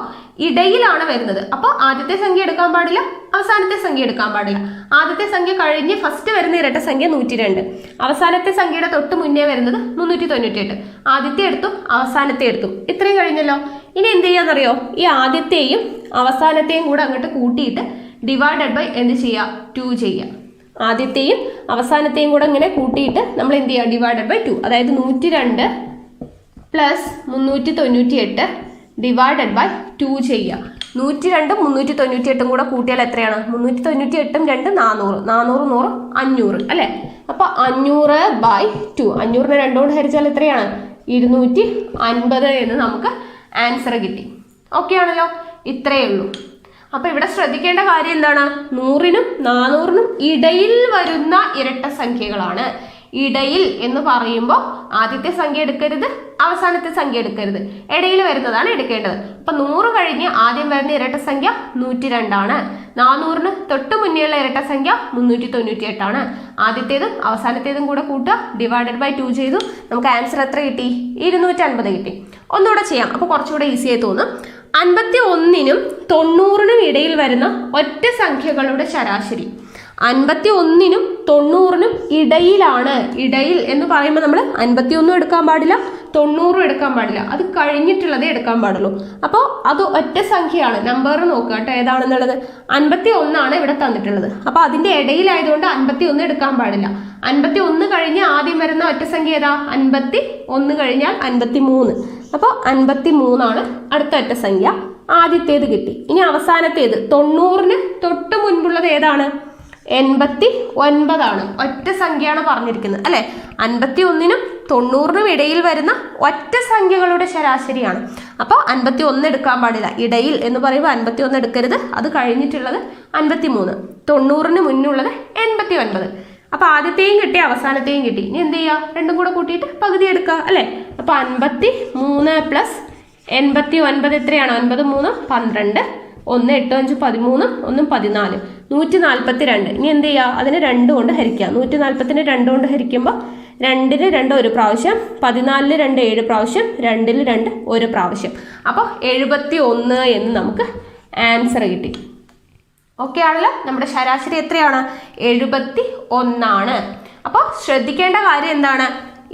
ഇടയിലാണ് വരുന്നത്. അപ്പോൾ ആദ്യത്തെ സംഖ്യ എടുക്കാൻ പാടില്ല, അവസാനത്തെ സംഖ്യ എടുക്കാൻ പാടില്ല. ആദ്യത്തെ സംഖ്യ കഴിഞ്ഞ് ഫസ്റ്റ് വരുന്ന ഇരട്ട സംഖ്യ 102, അവസാനത്തെ സംഖ്യയുടെ തൊട്ട് മുന്നേ വരുന്നത് 398. ആദ്യത്തെ എടുത്തു, അവസാനത്തെ എടുത്തു. ഇത്രയും കഴിഞ്ഞല്ലോ. ഇനി എന്ത് ചെയ്യാന്നറിയോ? ഈ ആദ്യത്തെയും അവസാനത്തെയും കൂടെ അങ്ങോട്ട് കൂട്ടിയിട്ട് ഡിവൈഡഡ് ബൈ എന്ത് ചെയ്യുക? 2 ചെയ്യുക. ആദ്യത്തെയും അവസാനത്തെയും കൂടെ ഇങ്ങനെ കൂട്ടിയിട്ട് നമ്മൾ എന്ത് ചെയ്യുക? Divided by 2. അതായത് 102 പ്ലസ് 398 ഡിവൈഡഡ് ബൈ 2 ചെയ്യുക. 102ഉം 398ഉം കൂടെ കൂട്ടിയാൽ എത്രയാണ്? 398ഉം 2 400, 400 100 500 അല്ലെ. അപ്പൊ 500 ബൈ 2, 500നെ 2 കൊണ്ട് ഹരിച്ചാൽ എത്രയാണ്? 250 എന്ന് നമുക്ക് ആൻസർ കിട്ടി. ഓക്കെ ആണല്ലോ. ഇത്രയേ ഉള്ളൂ. അപ്പൊ ഇവിടെ ശ്രദ്ധിക്കേണ്ട കാര്യം എന്താണ്? 100നും 400നും ഇടയിൽ വരുന്ന ഇരട്ട സംഖ്യകളാണ്. ഇടയിൽ എന്ന് പറയുമ്പോൾ ആദ്യത്തെ സംഖ്യ എടുക്കരുത്, അവസാനത്തെ സംഖ്യ എടുക്കരുത്, ഇടയിൽ വരുന്നതാണ് എടുക്കേണ്ടത്. അപ്പൊ 100 കഴിഞ്ഞ് ആദ്യം വരുന്ന ഇരട്ട സംഖ്യ 102 ആണ്. 400ന് തൊട്ട് മുന്നേയുള്ള ഇരട്ട സംഖ്യ 398 ആണ്. ആദ്യത്തേതും അവസാനത്തേതും കൂടെ കൂട്ടുക, ഡിവൈഡഡ് ബൈ 2 ചെയ്തു. നമുക്ക് ആൻസർ എത്ര കിട്ടി? 250 കിട്ടി. ഒന്നുകൂടെ ചെയ്യാം, അപ്പൊ കുറച്ചുകൂടെ ഈസി ആയി തോന്നും. 51നും 90നും ഇടയിൽ വരുന്ന ഒറ്റ സംഖ്യകളുടെ ശരാശരി. 51നും 90നും ഇടയിലാണ്. ഇടയിൽ എന്ന് പറയുമ്പോൾ നമ്മൾ 51 എടുക്കാൻ പാടില്ല, 90 എടുക്കാൻ പാടില്ല, അത് കഴിഞ്ഞിട്ടുള്ളതേ എടുക്കാൻ പാടുള്ളൂ. അപ്പോൾ അത് ഒറ്റ സംഖ്യയാണ്. നമ്പർ നോക്കുക കേട്ടോ ഏതാണെന്നുള്ളത്. 51 ആണ് ഇവിടെ തന്നിട്ടുള്ളത്. അപ്പൊ അതിന്റെ ഇടയിലായതുകൊണ്ട് 51 എടുക്കാൻ പാടില്ല. 51 കഴിഞ്ഞ് ആദ്യം വരുന്ന ഒറ്റ സംഖ്യ ഏതാ? 51 കഴിഞ്ഞാൽ 53. അപ്പോൾ 53 ആണ് അടുത്ത ഒറ്റ സംഖ്യ. ആദ്യത്തേത് കിട്ടി. ഇനി അവസാനത്തേത് 90ന് തൊട്ട് മുൻപുള്ളത് ഏതാണ്? 89 ആണ്. ഒറ്റ സംഖ്യയാണ് പറഞ്ഞിരിക്കുന്നത് അല്ലെ. 51നും 90നും ഇടയിൽ വരുന്ന ഒറ്റ സംഖ്യകളുടെ ശരാശരിയാണ്. അപ്പോൾ 51 എടുക്കാൻ പാടില്ല. ഇടയിൽ എന്ന് പറയുമ്പോൾ 51 എടുക്കരുത്, അത് കഴിഞ്ഞിട്ടുള്ളത് 53, 90ന് മുന്നുള്ളത് 89. അപ്പൊ ആദ്യത്തെയും കിട്ടി, അവസാനത്തെയും കിട്ടി. ഇനി എന്ത് ചെയ്യുക? രണ്ടും കൂടെ കൂട്ടിയിട്ട് പകുതി എടുക്കുക അല്ലെ. അപ്പൊ 53 പ്ലസ് 89 എത്രയാണ്? 9 3 12, 1 8 5 13, 1 14, 142. ഇനി എന്ത് ചെയ്യുക? അതിനെ 2 കൊണ്ട് ഹരിക്കുക. 140നെ 2 കൊണ്ട് ഹരിക്കുമ്പോൾ 2ന് 2 ഒരു പ്രാവശ്യം, 14ന് 2 7 പ്രാവശ്യം, 2ന് 2 ഒരു പ്രാവശ്യം. അപ്പോൾ 71 എന്ന് നമുക്ക് ആൻസർ കിട്ടി. ഓക്കെ ആണല്ലോ. നമ്മുടെ ശരാശരി എത്രയാണ്? 71 ആണ്. അപ്പോൾ ശ്രദ്ധിക്കേണ്ട കാര്യം എന്താണ്?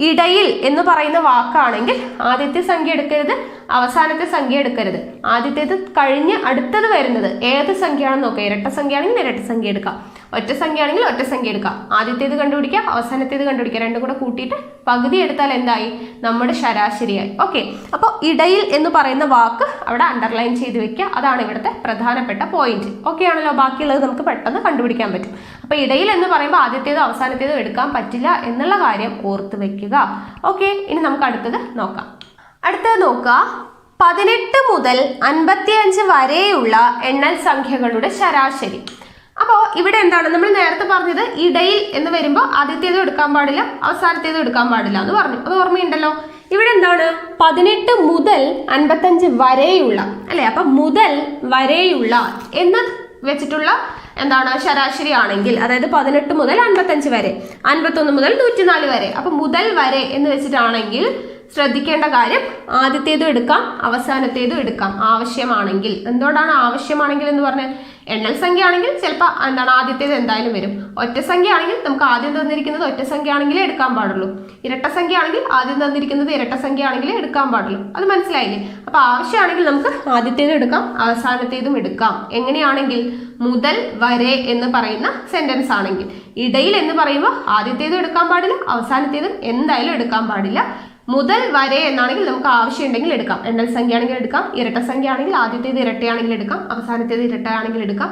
ഇടയിൽ എന്ന് പറയുന്ന വാക്കാണെങ്കിൽ ആദ്യത്തെ സംഖ്യ എടുക്കരുത്, അവസാനത്തെ സംഖ്യ എടുക്കരുത്. ആദ്യത്തേത് കഴിഞ്ഞ് അടുത്തത് വരുന്നത് ഏത് സംഖ്യയാണെന്ന് നോക്കുക. ഇരട്ട സംഖ്യ ആണെങ്കിൽ ഇരട്ട സംഖ്യ എടുക്കാം, ഒറ്റ സംഖ്യ ആണെങ്കിൽ ഒറ്റ സംഖ്യ എടുക്കാം. ആദ്യത്തേത് കണ്ടുപിടിക്കുക, അവസാനത്തേത് കണ്ടുപിടിക്കുക. രണ്ടും കൂടെ കൂട്ടിയിട്ട് പകുതി എടുത്താൽ എന്തായി? നമ്മുടെ ശരാശരിയായി. ഓക്കെ. അപ്പോൾ ഇടയിൽ എന്ന് പറയുന്ന വാക്ക് അവിടെ അണ്ടർലൈൻ ചെയ്ത് വെക്കുക. അതാണ് ഇവിടുത്തെ പ്രധാനപ്പെട്ട പോയിന്റ്. ഓക്കെ ആണല്ലോ. ബാക്കിയുള്ളത് നമുക്ക് പെട്ടെന്ന് കണ്ടുപിടിക്കാൻ പറ്റും. അപ്പൊ ഇടയിൽ എന്ന് പറയുമ്പോൾ ആദ്യത്തേതും അവസാനത്തേതും എടുക്കാൻ പറ്റില്ല എന്നുള്ള കാര്യം ഓർത്ത് വെക്കുക. ഓക്കെ. ഇനി നമുക്ക് അടുത്തത് നോക്കാം. അടുത്തത് നോക്കുക, 18 മുതൽ 55 വരെയുള്ള എണ്ണൽ സംഖ്യകളുടെ ശരാശരി. അപ്പോൾ ഇവിടെ എന്താണ് നമ്മൾ നേരത്തെ പറഞ്ഞത്? ഇടയിൽ എന്ന് വരുമ്പോൾ ആദ്യത്തേതും എടുക്കാൻ പാടില്ല, അവസാനത്തേതും എടുക്കാൻ പാടില്ല എന്ന് പറഞ്ഞു. അത് ഓർമ്മയുണ്ടല്ലോ. ഇവിടെ എന്താണ്? 18 മുതൽ 55 വരെയുള്ള അല്ലെ. അപ്പൊ മുതൽ വരെയുള്ള എന്ന് വെച്ചിട്ടുള്ള എന്താണ് ശരാശരി ആണെങ്കിൽ, അതായത് 18 മുതൽ 55 വരെ, 51 മുതൽ 104 വരെ. അപ്പൊ മുതൽ വരെ എന്ന് വെച്ചിട്ടാണെങ്കിൽ ശ്രദ്ധിക്കേണ്ട കാര്യം ആദ്യത്തേതും എടുക്കാം, അവസാനത്തേതും എടുക്കാം ആവശ്യമാണെങ്കിൽ. എന്തുകൊണ്ടാണ് ആവശ്യമാണെങ്കിൽ എന്ന് പറഞ്ഞാൽ? എണ്ണൽ സംഖ്യ ആണെങ്കിൽ ചിലപ്പോൾ എന്താണ് ആദ്യത്തേത് എന്തായാലും വരും. ഒറ്റ സംഖ്യ ആണെങ്കിൽ നമുക്ക് ആദ്യം തന്നിരിക്കുന്നത് ഒറ്റ സംഖ്യ ആണെങ്കിലേ എടുക്കാൻ പാടുള്ളൂ. ഇരട്ട സംഖ്യ ആണെങ്കിൽ ആദ്യം തന്നിരിക്കുന്നത് ഇരട്ട സംഖ്യ ആണെങ്കിലേ എടുക്കാൻ പാടുള്ളൂ. അത് മനസ്സിലായില്ലേ? അപ്പൊ ആവശ്യമാണെങ്കിൽ നമുക്ക് ആദ്യത്തേതും എടുക്കാം, അവസാനത്തേതും എടുക്കാം. എങ്ങനെയാണെങ്കിൽ? മുതൽ വരെ എന്ന് പറയുന്ന സെന്റൻസ് ആണെങ്കിൽ. ഇടയിൽ എന്ന് പറയുമ്പോൾ ആദ്യത്തേതും എടുക്കാൻ പാടില്ല, അവസാനത്തേതും എന്തായാലും എടുക്കാൻ പാടില്ല. മുതൽ വരെ എന്നാണെങ്കിൽ നമുക്ക് ആവശ്യമുണ്ടെങ്കിൽ എടുക്കാം. എണ്ണൽ സംഖ്യ ആണെങ്കിൽ എടുക്കാം, ഇരട്ട സംഖ്യ ആണെങ്കിൽ ആദ്യത്തേത് ഇരട്ടയാണെങ്കിൽ എടുക്കാം, അവസാനത്തേത് ഇരട്ടയാണെങ്കിൽ എടുക്കാം.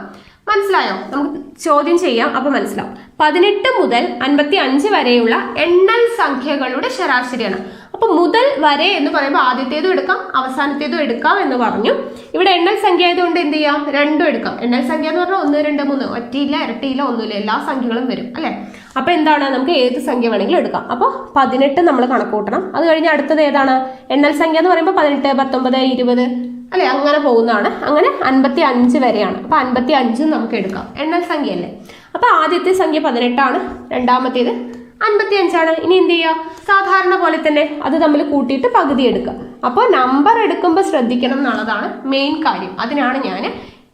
മനസ്സിലായോ? നമുക്ക് ചോദ്യം ചെയ്യാം, അപ്പൊ മനസ്സിലാവും. 18 മുതൽ 55 വരെയുള്ള എണ്ണൽ സംഖ്യകളുടെ ശരാശരിയാണ്. അപ്പൊ മുതൽ വരെ എന്ന് പറയുമ്പോൾ ആദ്യത്തേതും എടുക്കാം അവസാനത്തേതും എടുക്കാം എന്ന് പറഞ്ഞു. ഇവിടെ എണ്ണൽ സംഖ്യ ആയതുകൊണ്ട് എന്ത് ചെയ്യാം? രണ്ടും എടുക്കാം. എണ്ണൽ സംഖ്യ എന്ന് പറഞ്ഞാൽ 1, 2, 3 ഒറ്റയില്ല, ഇരട്ടിയില്ല, ഒന്നുമില്ല, എല്ലാ സംഖ്യകളും വരും അല്ലെ. അപ്പൊ എന്താണ്? നമുക്ക് ഏത് സംഖ്യ വേണമെങ്കിലും എടുക്കാം. അപ്പോൾ 18 നമ്മൾ കണക്ക് കൂട്ടണം. അത് കഴിഞ്ഞ് അടുത്തത് ഏതാണ്? എണ്ണൽ സംഖ്യ എന്ന് പറയുമ്പോൾ 18, 19, 20 അല്ലെ, അങ്ങനെ പോകുന്നതാണ്. അങ്ങനെ 55 വരെയാണ്. അപ്പൊ 55 നമുക്ക് എടുക്കാം, എണ്ണൽ സംഖ്യ അല്ലേ. അപ്പൊ ആദ്യത്തെ സംഖ്യ 18 ആണ്, രണ്ടാമത്തേത് 55 ആണ്. ഇനി എന്ത് ചെയ്യുക? സാധാരണ പോലെ തന്നെ അത് തമ്മിൽ കൂട്ടിയിട്ട് പകുതി എടുക്കുക. അപ്പോൾ നമ്പർ എടുക്കുമ്പോൾ ശ്രദ്ധിക്കണം എന്നുള്ളതാണ് മെയിൻ കാര്യം. അതിനാണ് ഞാൻ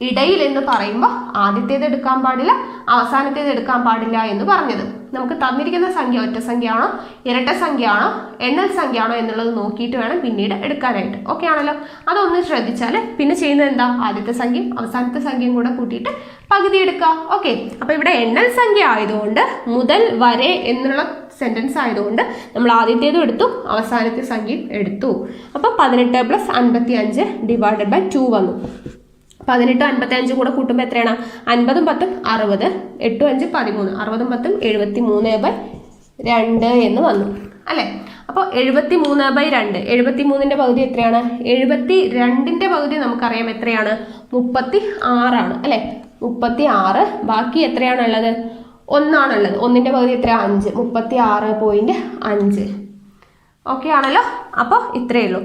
ഇടയിൽ എന്ന് പറയുമ്പോൾ ആദ്യത്തേത് എടുക്കാൻ പാടില്ല, അവസാനത്തേത് എടുക്കാൻ പാടില്ല എന്ന് പറഞ്ഞത്. നമുക്ക് തന്നിരിക്കുന്ന സംഖ്യ ഒറ്റ സംഖ്യ ആണോ, ഇരട്ട സംഖ്യ ആണോ, എണ്ണൽ സംഖ്യ ആണോ എന്നുള്ളത് നോക്കിയിട്ട് വേണം പിന്നീട് എടുക്കാനായിട്ട്. ഓക്കെ ആണല്ലോ? അതൊന്ന് ശ്രദ്ധിച്ചാൽ പിന്നെ ചെയ്യുന്നത് എന്താ? ആദ്യത്തെ സംഖ്യയും അവസാനത്തെ സംഖ്യയും കൂടെ കൂട്ടിയിട്ട് പകുതി എടുക്കുക. ഓക്കെ, അപ്പൊ ഇവിടെ എണ്ണൽ സംഖ്യ ആയതുകൊണ്ട് മുതൽ വരെ എന്നുള്ള സെന്റൻസ് ആയതുകൊണ്ട് നമ്മൾ ആദ്യത്തേതും എടുത്തു, അവസാനത്തെ സംഖ്യയും എടുത്തു. അപ്പൊ 18 + 55 ÷ 2 വന്നു. 18 55 കൂടെ കൂട്ടുമ്പോൾ എത്രയാണ്? 50 10 60, 8 5 13, 60 10 73/2 എന്ന് വന്നു അല്ലെ. അപ്പോൾ 73/2, 73ന്റെ പകുതി എത്രയാണ്? 72ന്റെ പകുതി നമുക്കറിയാം എത്രയാണ്? 36 ആണ് അല്ലെ. 36. ബാക്കി എത്രയാണുള്ളത്? 1 ആണുള്ളത്. 1ന്റെ പകുതി എത്ര? 5. 36.5. ഓക്കെ ആണല്ലോ. അപ്പോൾ ഇത്രയേ ഉള്ളൂ.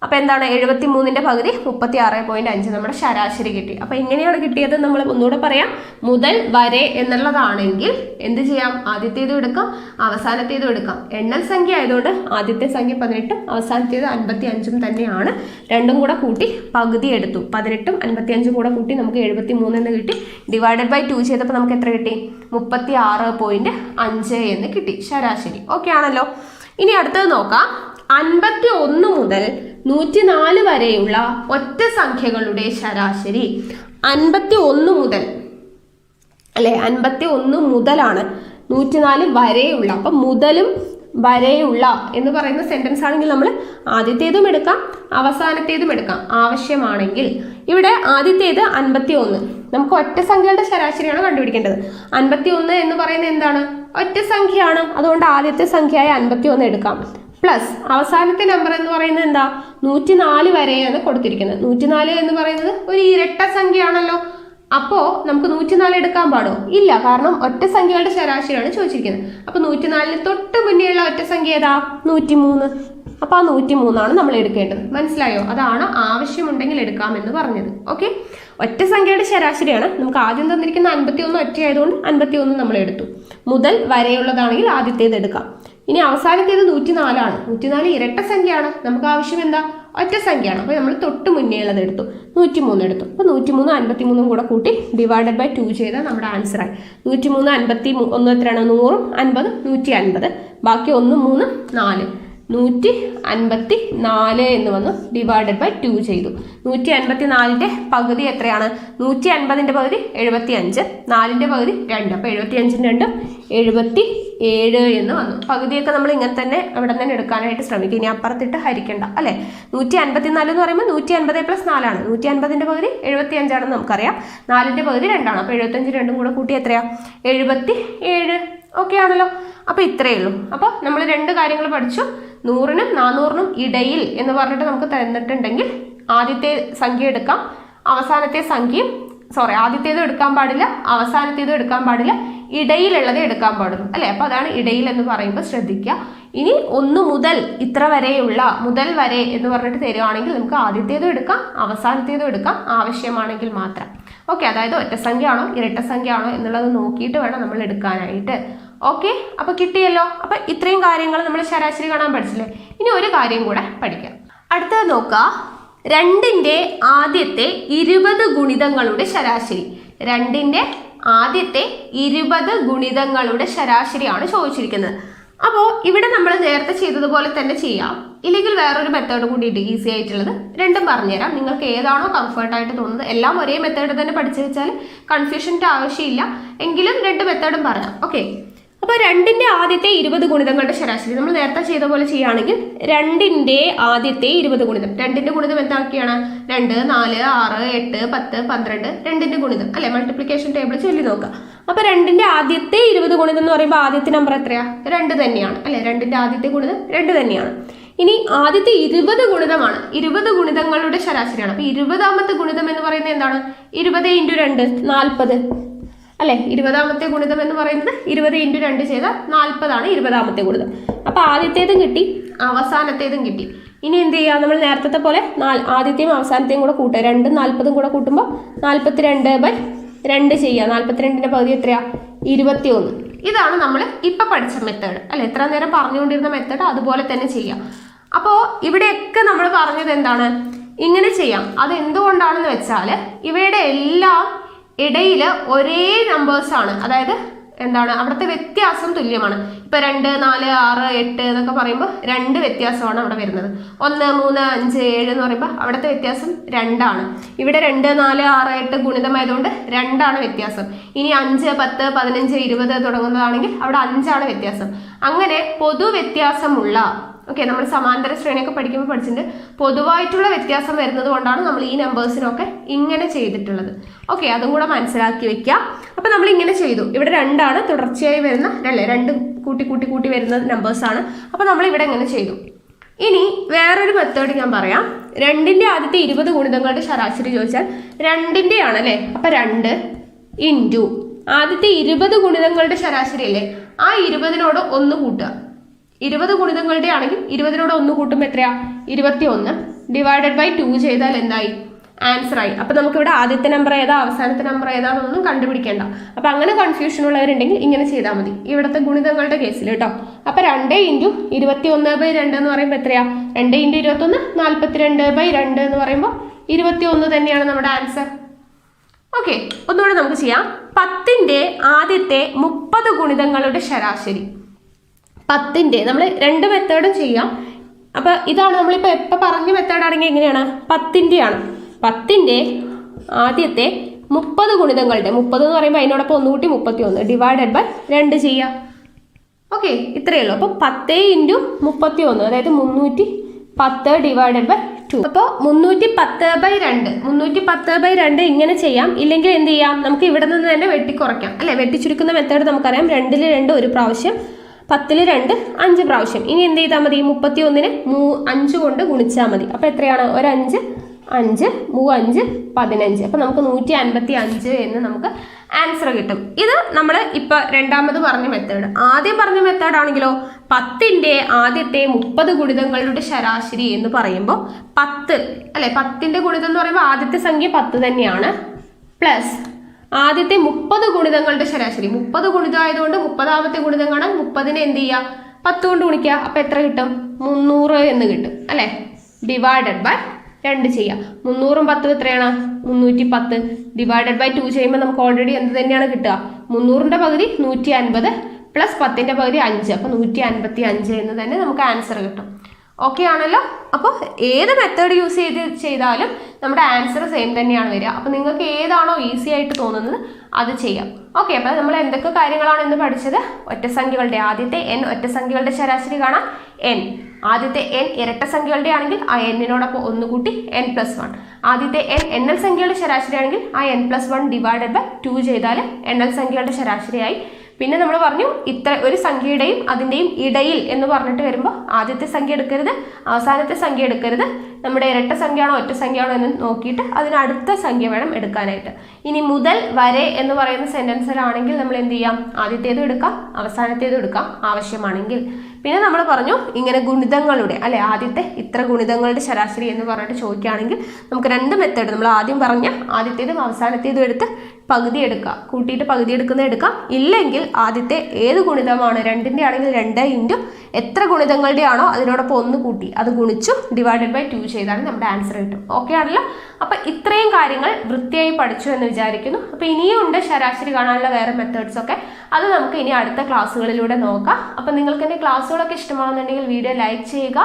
അപ്പോൾ എന്താണ്? 73ന്റെ പകുതി 36.5 നമ്മുടെ ശരാശരി കിട്ടി. അപ്പോൾ എങ്ങനെയാണ് കിട്ടിയത്? നമ്മൾ ഒന്നുകൂടെ പറയാം. മുതൽ വരെ എന്നുള്ളതാണെങ്കിൽ എന്ത് ചെയ്യാം? ആദ്യത്തേതും എടുക്കാം, അവസാനത്തേതും എടുക്കാം. എണ്ണൽ സംഖ്യ ആയതുകൊണ്ട് ആദ്യത്തെ സംഖ്യ 18, അവസാനത്തേത് 55 തന്നെയാണ്. രണ്ടും കൂടെ കൂട്ടി പകുതി എടുത്തു. 18ഉം 55ഉം കൂടെ കൂട്ടി നമുക്ക് 73 എന്ന് കിട്ടി. ÷ 2 ചെയ്തപ്പോൾ നമുക്ക് എത്ര കിട്ടി? 36.5 എന്ന് കിട്ടി ശരാശരി. ഓക്കെ ആണല്ലോ. ഇനി അടുത്തത് നോക്കാം. 51 മുതൽ 104 വരെയുള്ള ഒറ്റ സംഖ്യകളുടെ ശരാശരി. 51 മുതൽ അല്ലെ, 51 മുതലാണ് 104 വരെയുള്ള. അപ്പം മുതലും വരെയുള്ള എന്ന് പറയുന്ന സെന്റൻസ് ആണെങ്കിൽ നമ്മൾ ആദ്യത്തേതും എടുക്കാം, അവസാനത്തേതും എടുക്കാം ആവശ്യമാണെങ്കിൽ. ഇവിടെ ആദ്യത്തേത് 51. നമുക്ക് ഒറ്റ സംഖ്യകളുടെ ശരാശരിയാണ് കണ്ടുപിടിക്കേണ്ടത്. 51 എന്ന് പറയുന്നത് എന്താണ്? ഒറ്റ സംഖ്യയാണ്. അതുകൊണ്ട് ആദ്യത്തെ സംഖ്യയായ 51 എടുക്കാം. പ്ലസ് അവസാനത്തെ നമ്പർ എന്ന് പറയുന്നത് എന്താ? 104 വരെയാണ് കൊടുത്തിരിക്കുന്നത്. 104 എന്ന് പറയുന്നത് ഒരു ഇരട്ട സംഖ്യയാണല്ലോ. അപ്പോൾ നമുക്ക് 104 എടുക്കാൻ പാടോ? ഇല്ല, കാരണം ഒറ്റ സംഖ്യകളുടെ ശരാശരിയാണ് ചോദിച്ചിരിക്കുന്നത്. അപ്പോൾ 104ന് തൊട്ട് മുന്നേയുള്ള ഒറ്റ സംഖ്യ ഏതാ? 103. അപ്പോൾ ആ 103 നമ്മൾ എടുക്കേണ്ടത്. മനസ്സിലായോ? അതാണ് ആവശ്യമുണ്ടെങ്കിൽ എടുക്കാമെന്ന് പറഞ്ഞത്. ഓക്കെ, ഒറ്റ സംഖ്യയുടെ ശരാശരിയാണ്. നമുക്ക് ആദ്യം തന്നിരിക്കുന്ന 51 ഒറ്റയായതുകൊണ്ട് 51 നമ്മൾ എടുത്തു. മുതൽ വരെയുള്ളതാണെങ്കിൽ ആദ്യത്തേത് എടുക്കാം. ഇനി അവസാനത്തേത് 104 ആണ്. 104 ഇരട്ട സംഖ്യയാണ്. നമുക്ക് ആവശ്യം എന്താ? ഒറ്റ സംഖ്യയാണ്. അപ്പോൾ നമ്മൾ തൊട്ട് മുന്നേ ഉള്ളത് എടുത്തു, 103 എടുത്തു. അപ്പോൾ 103 53 കൂടെ കൂട്ടി ÷ 2 ചെയ്താൽ നമ്മുടെ ആൻസറായി. 103 51 എത്രയാണ്? 100ഉം 50ഉം 150. ബാക്കി 1 3 4, 154 എന്ന് വന്നു. ÷ 2 ചെയ്തു. 154ന്റെ പകുതി എത്രയാണ്? 150ന്റെ പകുതി 75, 4ന്റെ പകുതി 2. അപ്പോൾ 75 2 77 എന്ന് വന്നു. പകുതിയൊക്കെ നമ്മൾ ഇങ്ങനെ തന്നെ അവിടെ തന്നെ എടുക്കാനായിട്ട് ശ്രമിക്കും. ഇനി അപ്പുറത്തിട്ട് ഹരിക്കണ്ട അല്ലെ. 154 എന്ന് പറയുമ്പോൾ 150 + 4 ആണ്. 150ന്റെ പകുതി 75 ആണെന്ന് നമുക്കറിയാം. 4ന്റെ പകുതി 2 ആണ്. അപ്പോൾ 75 2 കൂടെ കൂട്ടി എത്രയാ? 77. ഓക്കെ ആണല്ലോ. അപ്പോൾ ഇത്രയേ ഉള്ളൂ. അപ്പോൾ നമ്മൾ രണ്ട് കാര്യങ്ങൾ പഠിച്ചു. 100നും 400നും ഇടയിൽ എന്ന് പറഞ്ഞിട്ട് നമുക്ക് തന്നിട്ടുണ്ടെങ്കിൽ ആദ്യത്തെ സംഖ്യ എടുക്കാം, അവസാനത്തെ സംഖ്യയും ആദ്യത്തേതും എടുക്കാൻ പാടില്ല, അവസാനത്തേതും എടുക്കാൻ പാടില്ല, ഇടയിലുള്ളത് എടുക്കാൻ പാടുള്ളൂ അല്ലെ. അപ്പോൾ അതാണ് ഇടയിൽ എന്ന് പറയുമ്പോൾ ശ്രദ്ധിക്കുക. ഇനി 1 മുതൽ ഇത്ര വരെയുള്ള മുതൽ വരെ എന്ന് പറഞ്ഞിട്ട് തരുവാണെങ്കിൽ നമുക്ക് ആദ്യത്തേതും എടുക്കാം, അവസാനത്തേതും എടുക്കാം ആവശ്യമാണെങ്കിൽ മാത്രം. ഓക്കെ, അതായത് ഒറ്റ സംഖ്യ ആണോ ഇരട്ട സംഖ്യ ആണോ എന്നുള്ളത് നോക്കിയിട്ട് വേണം നമ്മൾ എടുക്കാനായിട്ട്. ഓക്കെ, അപ്പോൾ കിട്ടിയല്ലോ. അപ്പോൾ ഇത്രയും കാര്യങ്ങൾ നമ്മൾ ശരാശരി കാണാൻ പഠിച്ചില്ലേ. ഇനി ഒരു കാര്യം കൂടെ പഠിക്കാം. അടുത്തത് നോക്കുക. 2ന്റെ ആദ്യത്തെ 20 ഗുണിതങ്ങളുടെ ശരാശരി. 2ന്റെ ആദ്യത്തെ 20 ഗുണിതങ്ങളുടെ ശരാശരിയാണ് ചോദിച്ചിരിക്കുന്നത്. അപ്പോൾ ഇവിടെ നമ്മൾ നേരത്തെ ചെയ്തതുപോലെ തന്നെ ചെയ്യാം, ഇല്ലെങ്കിൽ വേറൊരു മെത്തേഡ് കൂടിയിട്ട് ഈസി ആയിട്ടുള്ളത് രണ്ടും പറഞ്ഞുതരാം. നിങ്ങൾക്ക് ഏതാണോ കംഫർട്ടായിട്ട് തോന്നുന്നത്, എല്ലാം ഒരേ മെത്തേഡ് തന്നെ പഠിച്ചു വെച്ചാൽ കൺഫ്യൂഷൻ്റെ ആവശ്യമില്ല. എങ്കിലും രണ്ട് മെത്തേഡും പറയാം. ഓക്കെ, അപ്പോൾ അപ്പോൾ 2ന്റെ ആദ്യത്തെ 20 ഗുണിതങ്ങളുടെ ശരാശരി നമ്മൾ നേരത്തെ ചെയ്ത പോലെ ചെയ്യുകയാണെങ്കിൽ 2ന്റെ ആദ്യത്തെ 20 ഗുണിതം, 2ന്റെ ഗുണിതം എന്തൊക്കെയാണ്? 2, 4, 6, 8, 10, 12, 2ന്റെ ഗുണിതം അല്ലെ? മൾട്ടിപ്ലിക്കേഷൻ ടേബിൾ ചൊല്ലി നോക്കുക. അപ്പോൾ 2ന്റെ ആദ്യത്തെ 20 ഗുണിതം എന്ന് പറയുമ്പോൾ ആദ്യത്തെ നമ്പർ എത്രയാ? 2 തന്നെയാണ് അല്ലെ? 2ന്റെ ആദ്യത്തെ ഗുണിതം 2 തന്നെയാണ്. ഇനി ആദ്യത്തെ 20 ഗുണിതമാണ്, 20 ഗുണിതങ്ങളുടെ ശരാശരിയാണ്. അപ്പോൾ 20ാമത്തെ ഗുണിതം എന്ന് പറയുന്നത് എന്താണ്? 20 × 2 40 അല്ലെ? 20ാമത്തെ ഗുണിതം എന്ന് പറയുന്നത് 20 × 2 ചെയ്താൽ 40 20ാമത്തെ ഗുണിതം. അപ്പോൾ ആദ്യത്തേതും കിട്ടി, അവസാനത്തേതും കിട്ടി. ഇനി എന്ത് ചെയ്യുക? നമ്മൾ നേരത്തെ പോലെ ആദ്യത്തെയും അവസാനത്തെയും കൂടെ കൂട്ടുക. 2ഉം 40ഉം കൂടെ കൂട്ടുമ്പോൾ 42/2 ചെയ്യുക. 42ന്റെ പകുതി എത്രയാ? 21. ഇതാണ് നമ്മൾ ഇപ്പം പഠിച്ച മെത്തേഡ് അല്ലെ? എത്ര നേരം പറഞ്ഞുകൊണ്ടിരുന്ന മെത്തേഡ് അതുപോലെ തന്നെ ചെയ്യാം. അപ്പോൾ ഇവിടെയൊക്കെ നമ്മൾ പറഞ്ഞത് എന്താണ്? ഇങ്ങനെ ചെയ്യാം. അത് എന്തുകൊണ്ടാണെന്ന് വെച്ചാൽ ഇവയുടെ എല്ലാം ഇടയിൽ ഒരേ നമ്പേഴ്സാണ്, അതായത് എന്താണ് അവിടുത്തെ വ്യത്യാസം തുല്യമാണ്. ഇപ്പം 2, 4, 6, 8 എന്നൊക്കെ പറയുമ്പോൾ 2 വ്യത്യാസമാണ് അവിടെ വരുന്നത്. 1, 3, 5, 7 എന്ന് പറയുമ്പോൾ അവിടുത്തെ വ്യത്യാസം 2 ഇവിടെ 2, 4, 6, 8 ഗുണിതമായതുകൊണ്ട് 2 വ്യത്യാസം. ഇനി 5, 10, 15, 20 തുടങ്ങുന്നതാണെങ്കിൽ അവിടെ 5 വ്യത്യാസം. അങ്ങനെ പൊതു വ്യത്യാസമുള്ള നമ്മൾ സമാന്തര ശ്രേണിയൊക്കെ പഠിക്കുമ്പോൾ പഠിച്ചിട്ടുണ്ട്. പൊതുവായിട്ടുള്ള വ്യത്യാസം വരുന്നത് കൊണ്ടാണ് നമ്മൾ ഈ നമ്പേഴ്സിനൊക്കെ ഇങ്ങനെ ചെയ്തിട്ടുള്ളത്. അതും കൂടെ മനസ്സിലാക്കി വെക്കുക. അപ്പോൾ നമ്മൾ ഇങ്ങനെ ചെയ്തു. ഇവിടെ 2 തുടർച്ചയായി വരുന്ന അല്ലേ? 2 കൂട്ടി വരുന്ന നമ്പേഴ്സാണ്. അപ്പോൾ നമ്മൾ ഇവിടെ ഇങ്ങനെ ചെയ്തു. ഇനി വേറൊരു മെത്തേഡ് ഞാൻ പറയാം. 2ന്റെ ആദ്യത്തെ 20 ഗുണിതങ്ങളുടെ ശരാശരി ചോദിച്ചാൽ 2ന്റെ ആണ് അല്ലേ? അപ്പോൾ 2 × ആദ്യത്തെ 20 ഗുണിതങ്ങളുടെ ശരാശരി അല്ലേ? ആ 20നോട് 1 കൂട്ടുക. 20 ഗുണിതങ്ങളുടെ ആണെങ്കിൽ 20നോട് 1 കൂട്ടുമ്പോൾ എത്രയാ? 21 ÷ 2 ചെയ്താൽ എന്തായി? ആൻസർ ആയി. അപ്പോൾ നമുക്കിവിടെ ആദ്യത്തെ നമ്പർ ഏതാ അവസാനത്തെ നമ്പർ ഏതാണെന്നൊന്നും കണ്ടുപിടിക്കേണ്ട. അപ്പോൾ അങ്ങനെ കൺഫ്യൂഷൻ ഉള്ളവരുണ്ടെങ്കിൽ ഇങ്ങനെ ചെയ്താൽ മതി, ഇവിടുത്തെ ഗുണിതങ്ങളുടെ കേസിൽ കേട്ടോ. അപ്പോൾ 2 × 21/2 എന്ന് പറയുമ്പോൾ എത്രയാ? 2 × 21 42/2 എന്ന് പറയുമ്പോൾ 21 തന്നെയാണ് നമ്മുടെ ആൻസർ. ഒന്നുകൂടെ നമുക്ക് ചെയ്യാം. 10ന്റെ ആദ്യത്തെ 30 ഗുണിതങ്ങളുടെ ശരാശരി. 10ന്റെ നമ്മൾ 2 മെത്തേഡും ചെയ്യാം. അപ്പോൾ ഇതാണ് നമ്മളിപ്പോൾ എപ്പോൾ പറഞ്ഞ മെത്തേഡ് ആണെങ്കിൽ എങ്ങനെയാണ്? 10ന്റെ ആണ്. 10ന്റെ ആദ്യത്തെ 30 ഗുണിതങ്ങളുടെ 30 എന്ന് പറയുമ്പോൾ അതിനോടൊപ്പം 1 കൂട്ടി 31 ÷ 2 ചെയ്യാം. ഇത്രയേ ഉള്ളൂ. അപ്പോൾ 10 × 31 അതായത് 310 ÷ 2. അപ്പോൾ 310/2 310/2 ഇങ്ങനെ ചെയ്യാം. ഇല്ലെങ്കിൽ എന്ത് ചെയ്യാം? നമുക്ക് ഇവിടെ നിന്ന് തന്നെ വെട്ടിക്കുറയ്ക്കാം അല്ലെ? വെട്ടിച്ചുരുക്കുന്ന മെത്തേഡ് നമുക്കറിയാം. 2ൽ 2 ഒരു പ്രാവശ്യം, 10ൽ 2 5 പ്രാവശ്യം. ഇനി എന്ത് ചെയ്താൽ മതി? 31നെ 5 കൊണ്ട് ഗുണിച്ചാൽ മതി. അപ്പോൾ എത്രയാണ്? ഒരു 5 5 3 5 15. അപ്പോൾ നമുക്ക് 155 എന്ന് നമുക്ക് ആൻസർ കിട്ടും. ഇത് നമ്മൾ ഇപ്പോൾ രണ്ടാമത് പറഞ്ഞ മെത്തേഡ്. ആദ്യം പറഞ്ഞ മെത്തേഡ് ആണെങ്കിലോ 10ന്റെ ആദ്യത്തെ 30 ഗുണിതങ്ങളുടെ ശരാശരി എന്ന് പറയുമ്പോൾ 10 അല്ലെ? 10ന്റെ ഗുണിതം എന്ന് പറയുമ്പോൾ ആദ്യത്തെ സംഖ്യ 10 തന്നെയാണ്, പ്ലസ് ആദ്യത്തെ 30 ഗുണിതങ്ങളുടെ ശരാശരി. 30 ഗുണിതം ആയതുകൊണ്ട് 30ാമത്തെ ഗുണിതം കാണാൻ 30നെ എന്ത് ചെയ്യുക? 10 കൊണ്ട് ഗുണിക്കുക. അപ്പോൾ എത്ര കിട്ടും? 300 എന്ന് കിട്ടും അല്ലെ? ÷ 2 ചെയ്യാം. 300ഉം 10ഉം എത്രയാണ്? 310 ÷ 2 ചെയ്യുമ്പോൾ നമുക്ക് ഓൾറെഡി എന്ത് തന്നെയാണ് കിട്ടുക? 300ന്റെ പകുതി 150 പ്ലസ് 10ന്റെ പകുതി 5. അപ്പോൾ 155 എന്ന് തന്നെ നമുക്ക് ആൻസർ കിട്ടും. ആണല്ലോ? അപ്പോൾ ഏത് മെത്തേഡ് യൂസ് ചെയ്താലും നമ്മുടെ ആൻസർ സെയിം തന്നെയാണ് വരിക. അപ്പോൾ നിങ്ങൾക്ക് ഏതാണോ ഈസി ആയിട്ട് തോന്നുന്നത് അത് ചെയ്യാം. അപ്പോൾ നമ്മൾ എന്തൊക്കെ കാര്യങ്ങളാണ് ഇന്ന് പഠിച്ചത്? ഒറ്റസംഖ്യകളുടെ ആദ്യത്തെ n ഒറ്റസംഖ്യകളുടെ ശരാശരി കാണാം. n ആദ്യത്തെ n ഇരട്ട സംഖ്യകളുടെ ആണെങ്കിൽ ആ n-നോടൊപ്പം 1 കൂട്ടി n+1. ആദ്യത്തെ n എണ്ണൽ സംഖ്യകളുടെ ശരാശരി ആണെങ്കിൽ ആ n+1 ÷ 2 ചെയ്താൽ എണ്ണൽ സംഖ്യകളുടെ ശരാശരിയായി. പിന്നെ നമ്മൾ പറഞ്ഞു ഇത്ര ഒരു സംഖ്യയുടെയും അതിൻ്റെയും ഇടയിൽ എന്ന് പറഞ്ഞിട്ട് വരുമ്പോൾ ആദ്യത്തെ സംഖ്യ എടുക്കരുത്, അവസാനത്തെ സംഖ്യ എടുക്കരുത്. നമ്മുടെ ഇരട്ട സംഖ്യയാണോ ഒറ്റ സംഖ്യയാണോ എന്ന് നോക്കിയിട്ട് അതിനടുത്ത സംഖ്യ വേണം എടുക്കാനായിട്ട്. ഇനി മുതൽ വരെ എന്ന് പറയുന്ന സെൻറ്റൻസിലാണെങ്കിൽ നമ്മൾ എന്ത് ചെയ്യാം? ആദ്യത്തേതും എടുക്കാം അവസാനത്തേതും എടുക്കാം ആവശ്യമാണെങ്കിൽ. പിന്നെ നമ്മൾ പറഞ്ഞു ഇങ്ങനെ ഗുണിതങ്ങളുടെ അല്ലെ ആദ്യത്തെ ഇത്ര ഗുണിതങ്ങളുടെ ശരാശരി എന്ന് പറഞ്ഞിട്ട് ചോദിക്കുകയാണെങ്കിൽ നമുക്ക് 2 മെത്തേഡ്, നമ്മൾ ആദ്യം പറഞ്ഞ ആദ്യത്തേതും അവസാനത്തേതും എടുത്ത് പകുതി എടുക്കുക, കൂട്ടിയിട്ട് പകുതി എടുക്കുന്നത് എടുക്കാം. ഇല്ലെങ്കിൽ ആദ്യത്തെ ഏത് ഗുണിതമാണ് 2ന്റെ ആണെങ്കിൽ 2 × എത്ര ഗുണിതങ്ങളുടെ ആണോ അതിനോടൊപ്പം 1 കൂട്ടി അത് ഗുണിച്ചു ÷ 2 ചെയ്താൽ നമ്മുടെ ആൻസർ കിട്ടും. ആണല്ലോ? അപ്പോൾ ഇത്രയും കാര്യങ്ങൾ വൃത്തിയായി പഠിച്ചു എന്ന് വിചാരിക്കുന്നു. അപ്പോൾ ഇനിയും ഉണ്ട് ശരാശരി കാണാനുള്ള വേറെ മെത്തേഡ്സ് ഒക്കെ. അത് നമുക്ക് ഇനി അടുത്ത ക്ലാസ്സുകളിലൂടെ നോക്കാം. അപ്പോൾ നിങ്ങൾക്ക് എൻ്റെ ക്ലാസ്സുകളൊക്കെ ഇഷ്ടമാണെന്നുണ്ടെങ്കിൽ വീഡിയോ ലൈക്ക് ചെയ്യുക,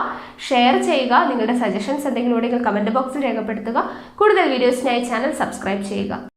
ഷെയർ ചെയ്യുക, നിങ്ങളുടെ സജഷൻസ് എന്തെങ്കിലും ഉണ്ടെങ്കിൽ കമൻറ്റ് ബോക്സിൽ രേഖപ്പെടുത്തുക. കൂടുതൽ വീഡിയോസിനായി ചാനൽ സബ്സ്ക്രൈബ് ചെയ്യുക.